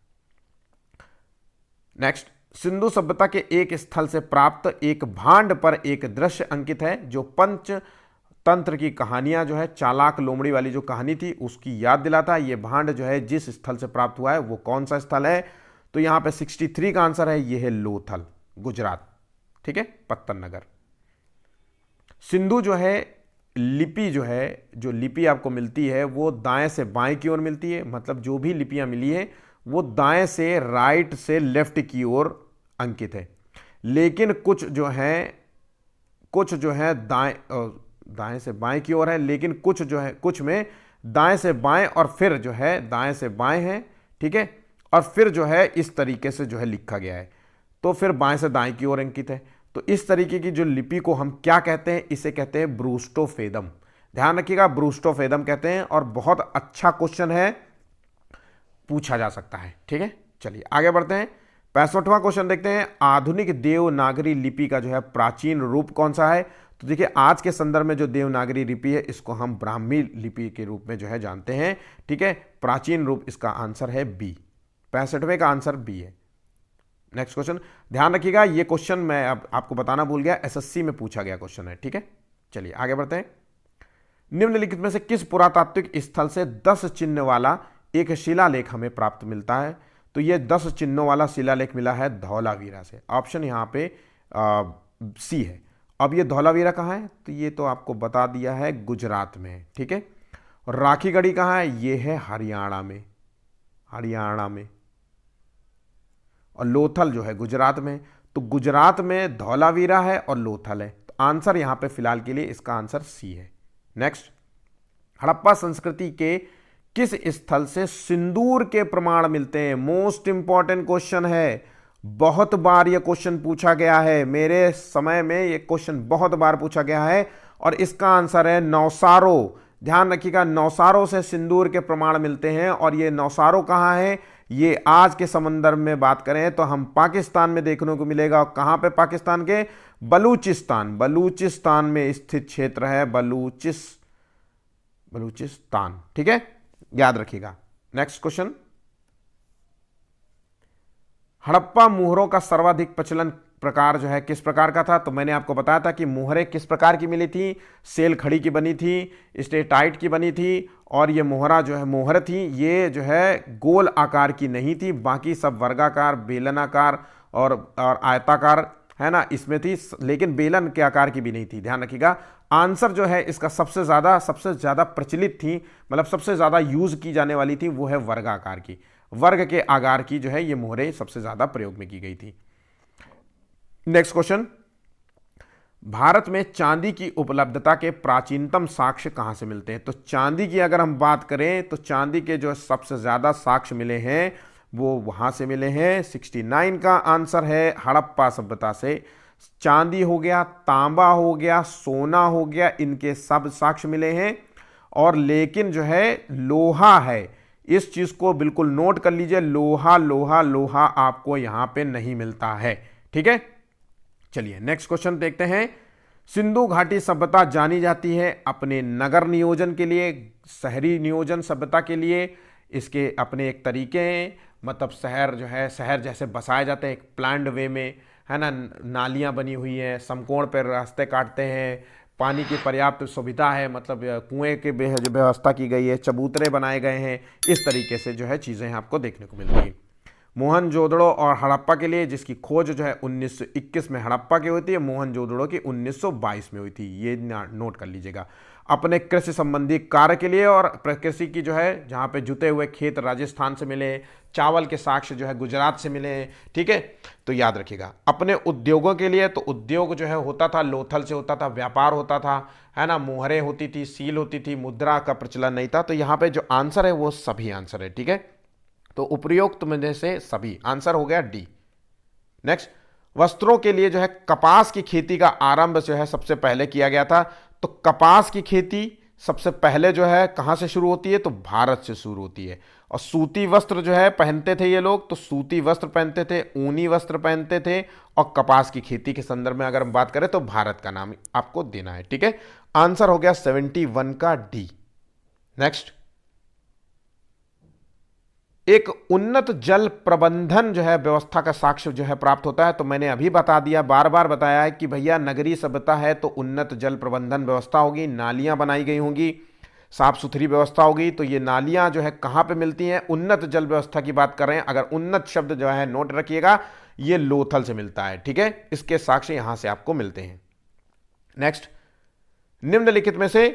नेक्स्ट, सिंधु सभ्यता के एक स्थल से प्राप्त एक भांड पर एक दृश्य अंकित है जो पंच तंत्र की कहानियां जो है, चालाक लोमड़ी वाली जो कहानी थी उसकी याद दिलाता है। ये भांड जो है जिस स्थल से प्राप्त हुआ है वो कौन सा स्थल है? तो यहां पे 63 का आंसर है, ये है लोथल, गुजरात, ठीक है, पत्तन नगर। सिंधु जो है लिपि जो है, जो लिपि आपको मिलती है वो दाएं से बाएं की ओर मिलती है, मतलब जो भी लिपियां मिली है वो दाएं से राइट से लेफ्ट की ओर अंकित है। लेकिन कुछ जो है दाएं से बाएं की ओर है, लेकिन कुछ जो है कुछ में दाएं से बाएं और फिर जो है दाएं से बाएं है, ठीक है, और फिर जो है इस तरीके से जो है लिखा गया है, तो फिर बाएं से दाएं की ओर अंकित है। तो इस तरीके की जो लिपि को हम क्या कहते हैं? इसे कहते हैं ब्रूस्टोफेदम। ध्यान रखिएगा, ब्रूस्टोफेदम कहते हैं, और बहुत अच्छा क्वेश्चन है, पूछा जा सकता है, ठीक है। चलिए आगे बढ़ते हैं, 65वां क्वेश्चन देखते हैं। आधुनिक देवनागरी लिपि का जो है प्राचीन रूप कौन सा है? तो देखिए, आज के संदर्भ में जो देवनागरी लिपि है इसको हम ब्राह्मी लिपि के रूप में जो है जानते हैं, ठीक है। प्राचीन रूप इसका आंसर है बी, 65वें का आंसर बी है। नेक्स्ट क्वेश्चन, ध्यान रखिएगा ये क्वेश्चन मैं अब आपको बताना भूल गया, एसएससी में पूछा गया क्वेश्चन है, ठीक है। चलिए आगे बढ़ते हैं। निम्नलिखित में से किस पुरातात्विक स्थल से 10 चिन्ह वाला एक शिलालेख हमें प्राप्त मिलता है? तो ये 10 चिन्हों वाला शिलालेख मिला है धौलावीरा से। ऑप्शन यहां पे सी है। अब ये धौलावीरा कहाँ है? तो ये तो आपको बता दिया है, गुजरात में है, ठीक है। और राखीगढ़ी कहाँ है? ये है हरियाणा में, हरियाणा में। और लोथल जो है गुजरात में। तो गुजरात में धौलावीरा है और लोथल है। तो आंसर यहां पे फिलहाल के लिए इसका आंसर सी है। नेक्स्ट, हड़प्पा संस्कृति के किस स्थल से सिंदूर के प्रमाण मिलते हैं? मोस्ट इंपॉर्टेंट क्वेश्चन है, बहुत बार यह क्वेश्चन पूछा गया है, मेरे समय में यह क्वेश्चन बहुत बार पूछा गया है और इसका आंसर है नौसारो। ध्यान रखिएगा, नौसारो से सिंदूर के प्रमाण मिलते हैं। और ये नौसारो कहाँ है? ये आज के समंदर में बात करें तो हम पाकिस्तान में देखने को मिलेगा। और कहां पे? पाकिस्तान के बलूचिस्तान, बलूचिस्तान में स्थित क्षेत्र है, बलूचिस्तान, ठीक है, याद रखिएगा। नेक्स्ट क्वेश्चन, हड़प्पा मुहरों का सर्वाधिक प्रचलन प्रकार जो है किस प्रकार का था? तो मैंने आपको बताया था कि मुहरें किस प्रकार की मिली थी, सेल खड़ी की बनी थी, स्टेटाइट की बनी थी। और ये मोहरा जो है, मोहर थी, ये जो है गोल आकार की नहीं थी, बाकी सब वर्गाकार, बेलनाकार और आयताकार है ना, इसमें थी, लेकिन बेलन के आकार की भी नहीं थी। ध्यान रखिएगा, आंसर जो है इसका सबसे ज़्यादा प्रचलित थी, मतलब सबसे ज़्यादा यूज की जाने वाली थी, वो है वर्गाकार की, वर्ग के आकार की जो है ये मोहरें सबसे ज़्यादा प्रयोग में की गई थी। नेक्स्ट क्वेश्चन, भारत में चांदी की उपलब्धता के प्राचीनतम साक्ष्य कहां से मिलते हैं? तो चांदी की अगर हम बात करें तो चांदी के जो सबसे ज्यादा साक्ष्य मिले हैं वो वहां से मिले हैं। 69 का आंसर है हड़प्पा सभ्यता से। चांदी हो गया, तांबा हो गया, सोना हो गया, इनके सब साक्ष्य मिले हैं। और लेकिन जो है लोहा है, इस चीज को बिल्कुल नोट कर लीजिए, लोहा लोहा लोहा आपको यहां पे नहीं मिलता है, ठीक है। चलिए नेक्स्ट क्वेश्चन देखते हैं। सिंधु घाटी सभ्यता जानी जाती है अपने नगर नियोजन के लिए, शहरी नियोजन सभ्यता के लिए। इसके अपने एक तरीके हैं, मतलब शहर जो है, शहर जैसे बसाए जाते हैं एक प्लान्ड वे में, है ना, नालियां बनी हुई हैं, समकोण पर रास्ते काटते हैं, पानी की पर्याप्त सुविधा है, मतलब कुएं की व्यवस्था की गई है, चबूतरे बनाए गए हैं, इस तरीके से जो है चीज़ें आपको देखने को मिलती हैं। मोहनजोदड़ो और हड़प्पा के लिए, जिसकी खोज जो है 1921 में हड़प्पा की हुई थी, मोहनजोदड़ो की 1922 में हुई थी, ये नोट कर लीजिएगा। अपने कृषि संबंधी कार्य के लिए, और कृषि की जो है जहाँ पे जुते हुए खेत राजस्थान से मिले, चावल के साक्ष्य जो है गुजरात से मिले, ठीक है, तो याद रखिएगा। अपने उद्योगों के लिए, तो उद्योग जो है होता था लोथल से होता था, व्यापार होता था, है ना, मोहरें होती थी, सील होती थी, मुद्रा का प्रचलन नहीं था। तो यहाँ पे जो आंसर है वो सभी आंसर है, ठीक है। तो उपयुक्त में से सभी आंसर हो गया डी। नेक्स्ट, वस्त्रों के लिए जो है कपास की खेती का आरंभ जो है सबसे पहले किया गया था। तो कपास की खेती सबसे पहले जो है कहां से शुरू होती है? तो भारत से शुरू होती है। और सूती वस्त्र जो है पहनते थे ये लोग, तो सूती वस्त्र पहनते थे, ऊनी वस्त्र पहनते थे। और कपास की खेती के संदर्भ में अगर हम बात करें तो भारत का नाम आपको देना है, ठीक है। आंसर हो गया 71 का डी। नेक्स्ट, एक उन्नत जल प्रबंधन जो है व्यवस्था का साक्ष्य जो है प्राप्त होता है। तो मैंने अभी बता दिया, बार बार बताया है कि भैया नगरीय सभ्यता है तो उन्नत जल प्रबंधन व्यवस्था होगी, नालियां बनाई गई होंगी, साफ सुथरी व्यवस्था होगी। तो ये नालियां जो है कहां पे मिलती हैं? उन्नत जल व्यवस्था की बात कर रहे हैं। अगर उन्नत शब्द जो है नोट रखिएगा, ये लोथल से मिलता है, ठीक है, इसके साक्ष्य यहां से आपको मिलते हैं। नेक्स्ट, निम्नलिखित में से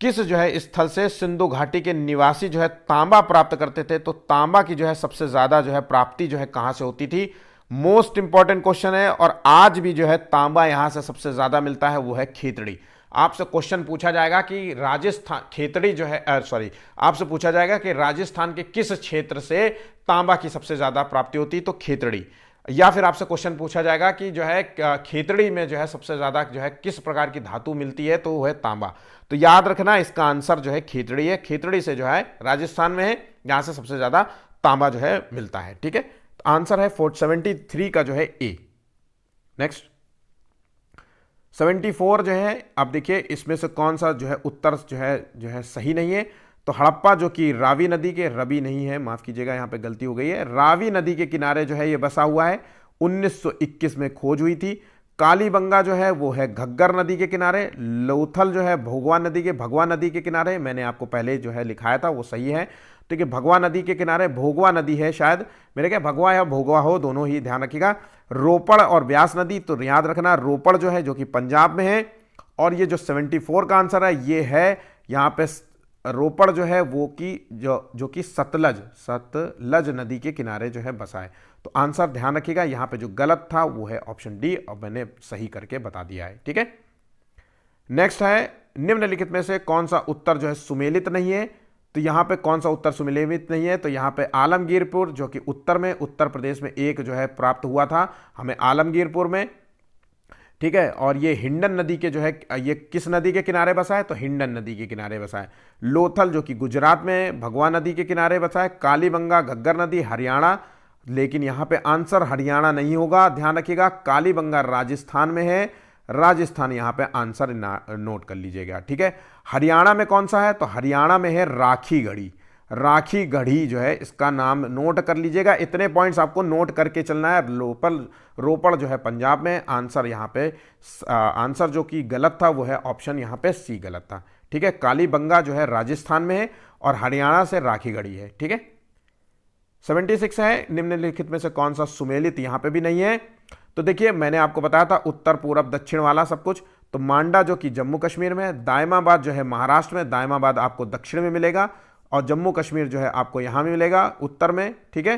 किस जो है स्थल से सिंधु घाटी के निवासी जो है तांबा प्राप्त करते थे? तो तांबा की जो है सबसे ज्यादा जो है प्राप्ति जो है कहां से होती थी? मोस्ट इंपॉर्टेंट क्वेश्चन है। और आज भी जो है तांबा यहां से सबसे ज्यादा मिलता है, वो है खेतड़ी। आपसे क्वेश्चन पूछा जाएगा कि राजस्थान खेतड़ी जो है आपसे पूछा जाएगा कि राजस्थान के किस क्षेत्र से तांबा की सबसे ज्यादा प्राप्ति होती, तो खेतड़ी। या फिर आपसे क्वेश्चन पूछा जाएगा कि जो है खेतड़ी में जो है सबसे ज्यादा जो है किस प्रकार की धातु मिलती है, तो वो है तांबा। तो याद रखना इसका आंसर जो है खेतड़ी है। खेतड़ी से जो है राजस्थान में है, यहां से सबसे ज्यादा तांबा जो है मिलता है, ठीक है। तो आंसर है 473 का जो है ए। नेक्स्ट, 74 जो है, अब देखिए इसमें से कौन सा जो है उत्तर जो है सही नहीं है। तो हड़प्पा जो कि रावी नदी के, रवि नहीं है, माफ कीजिएगा, यहां पे गलती हो गई है, रावी नदी के किनारे जो है ये बसा हुआ है। 1921 में खोज हुई थी। कालीबंगा जो है वो है घग्गर नदी के किनारे। लोथल जो है भगवा नदी के किनारे, मैंने आपको पहले जो है लिखाया था वो सही है। ठीक है, भगवा नदी के किनारे, भोगवा नदी है शायद, मेरे क्या भगवा या भोगवा हो, दोनों ही ध्यान रखिएगा। रोपड़ और ब्यास नदी, तो याद रखना रोपड़ जो है जो कि पंजाब में है। और ये जो 74 का आंसर है ये है यहाँ पे रोपड़ जो है वो कि जो कि सतलज नदी के किनारे जो है बसा है। तो आंसर ध्यान रखिएगा, यहाँ पे जो गलत था वो है ऑप्शन डी, और मैंने सही करके बता दिया है। ठीक है, नेक्स्ट है निम्नलिखित में से कौन सा उत्तर जो है सुमेलित नहीं है। तो यहाँ पे कौन सा उत्तर सुमेलित नहीं है, तो यहाँ पे आलमगीरपुर जो कि उत्तर में उत्तर प्रदेश में एक जो है प्राप्त हुआ था हमें आलमगीरपुर में। ठीक है, और ये हिंडन नदी के जो है, ये किस नदी के किनारे बसा है, तो हिंडन नदी के किनारे बसा है। लोथल जो कि गुजरात में भगवा नदी के किनारे बसा है। कालीबंगा घग्गर नदी हरियाणा, लेकिन यहाँ पे आंसर हरियाणा नहीं होगा, ध्यान रखिएगा। कालीबंगा राजस्थान में है, राजस्थान यहाँ पे आंसर नोट कर लीजिएगा। ठीक है, हरियाणा में कौन सा है, तो हरियाणा में है राखीगढ़ी। राखीगढ़ी जो है इसका नाम नोट कर लीजिएगा। इतने पॉइंट्स आपको नोट करके चलना है। रोपड़ जो है पंजाब में, आंसर यहाँ पे आंसर जो कि गलत था वो है ऑप्शन यहाँ पे सी गलत था। ठीक है, कालीबंगा जो है राजस्थान में है और हरियाणा से राखीगढ़ी है। ठीक है, 76 है निम्नलिखित में से कौन सा सुमेलित, यहाँ पे भी नहीं है। तो देखिए मैंने आपको बताया था उत्तर पूर्व दक्षिण वाला सब कुछ। तो मांडा जो कि जम्मू कश्मीर में है, दायमाबाद जो है महाराष्ट्र में, दायमाबाद आपको दक्षिण में मिलेगा, और जम्मू कश्मीर जो है आपको यहाँ में मिलेगा उत्तर में। ठीक है,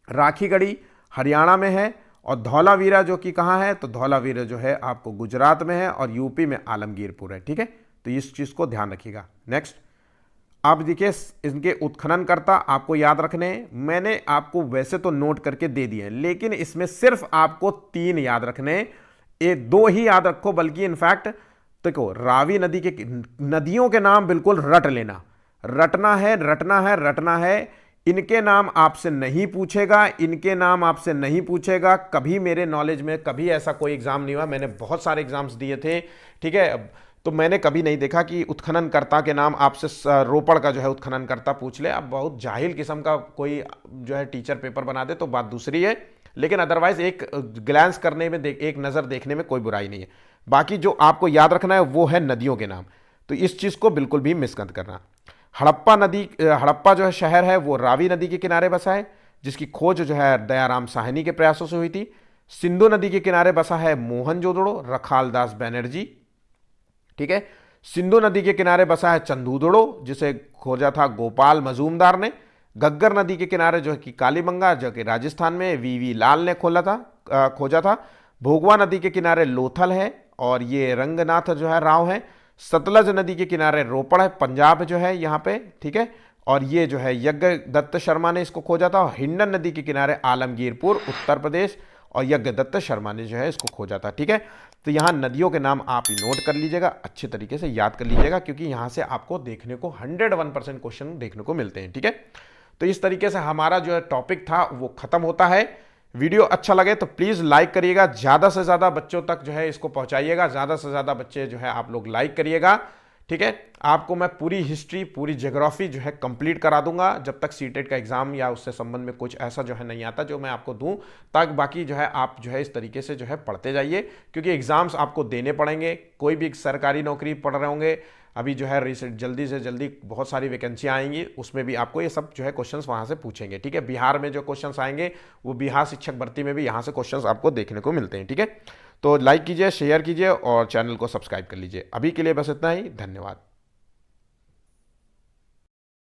राखीगढ़ी हरियाणा में है, और धौलावीरा जो कि कहाँ है, तो धौलावीरा जो है आपको गुजरात में है, और यूपी में आलमगीरपुर है। ठीक है, तो इस चीज़ को ध्यान रखिएगा। नेक्स्ट, आप देखिए इनके उत्खननकर्ता आपको याद रखने हैं। मैंने आपको वैसे तो नोट करके दे दिए, लेकिन इसमें सिर्फ आपको 3 याद रखने, ये 2 ही याद रखो, बल्कि इनफैक्ट देखो रावी नदी के, नदियों के नाम बिल्कुल रट लेना, रटना है। इनके नाम आपसे नहीं पूछेगा, इनके नाम आपसे नहीं पूछेगा। कभी मेरे नॉलेज में कभी ऐसा कोई एग्जाम नहीं हुआ, मैंने बहुत सारे एग्जाम्स दिए थे। ठीक है, तो मैंने कभी नहीं देखा कि उत्खननकर्ता के नाम आपसे रोपड़ का जो है उत्खननकर्ता पूछ ले। अब बहुत जाहिल किस्म का कोई जो है टीचर पेपर बना दे तो बात दूसरी है, लेकिन अदरवाइज एक ग्लैंस करने में एक नज़र देखने में कोई बुराई नहीं है। बाकी जो आपको याद रखना है वो है नदियों के नाम, तो इस चीज़ को बिल्कुल भी मिस मत करना। हड़प्पा जो है शहर है वो रावी नदी के किनारे बसा है, जिसकी खोज जो है दयाराम साहनी के प्रयासों से हुई थी। सिंधु नदी के किनारे बसा है मोहनजोदड़ो, रखालदास बनर्जी। ठीक है, सिंधु नदी के किनारे बसा है चंदूदड़ो, जिसे खोजा था गोपाल मजूमदार ने। घग्गर नदी के किनारे जो है कि कालीबंगा, जो कि राजस्थान में वीवी लाल ने खोजा था। भोगवा नदी के किनारे लोथल है, और ये रंगनाथ जो है राव है। सतलज नदी के किनारे रोपड़ है, पंजाब जो है यहाँ पे। ठीक है, और ये जो है यज्ञ दत्त शर्मा ने इसको खोजा था। हिंडन नदी के किनारे आलमगीरपुर उत्तर प्रदेश, और यज्ञ दत्त शर्मा ने जो है इसको खोजा था। ठीक है, तो यहाँ नदियों के नाम आप नोट कर लीजिएगा, अच्छे तरीके से याद कर लीजिएगा, क्योंकि यहाँ से आपको देखने को 101% क्वेश्चन देखने को मिलते हैं। ठीक है, तो इस तरीके से हमारा जो है टॉपिक था वो खत्म होता है। वीडियो अच्छा लगे तो प्लीज़ लाइक करिएगा, ज़्यादा से ज़्यादा बच्चों तक जो है इसको पहुँचाइएगा, ज़्यादा से ज़्यादा बच्चे जो है आप लोग लाइक करिएगा। ठीक है, आपको मैं पूरी हिस्ट्री, पूरी ज्योग्राफी जो है कंप्लीट करा दूंगा जब तक सीटेट का एग्जाम या उससे संबंध में कुछ ऐसा जो है नहीं आता जो मैं आपको दूं, तक बाकी जो है आप जो है इस तरीके से जो है पढ़ते जाइए, क्योंकि एग्जाम्स आपको देने पड़ेंगे। कोई भी सरकारी नौकरी पढ़ रहे होंगे अभी जो है रिसेंट जल्दी से जल्दी बहुत सारी वैकेंसियाँ आएंगी, उसमें भी आपको ये सब जो है क्वेश्चंस वहाँ से पूछेंगे। ठीक है, बिहार में जो क्वेश्चंस आएंगे वो बिहार शिक्षक भर्ती में भी यहाँ से क्वेश्चंस आपको देखने को मिलते हैं। ठीक है, तो लाइक कीजिए, शेयर कीजिए और चैनल को सब्सक्राइब कर लीजिए। अभी के लिए बस इतना ही, धन्यवाद।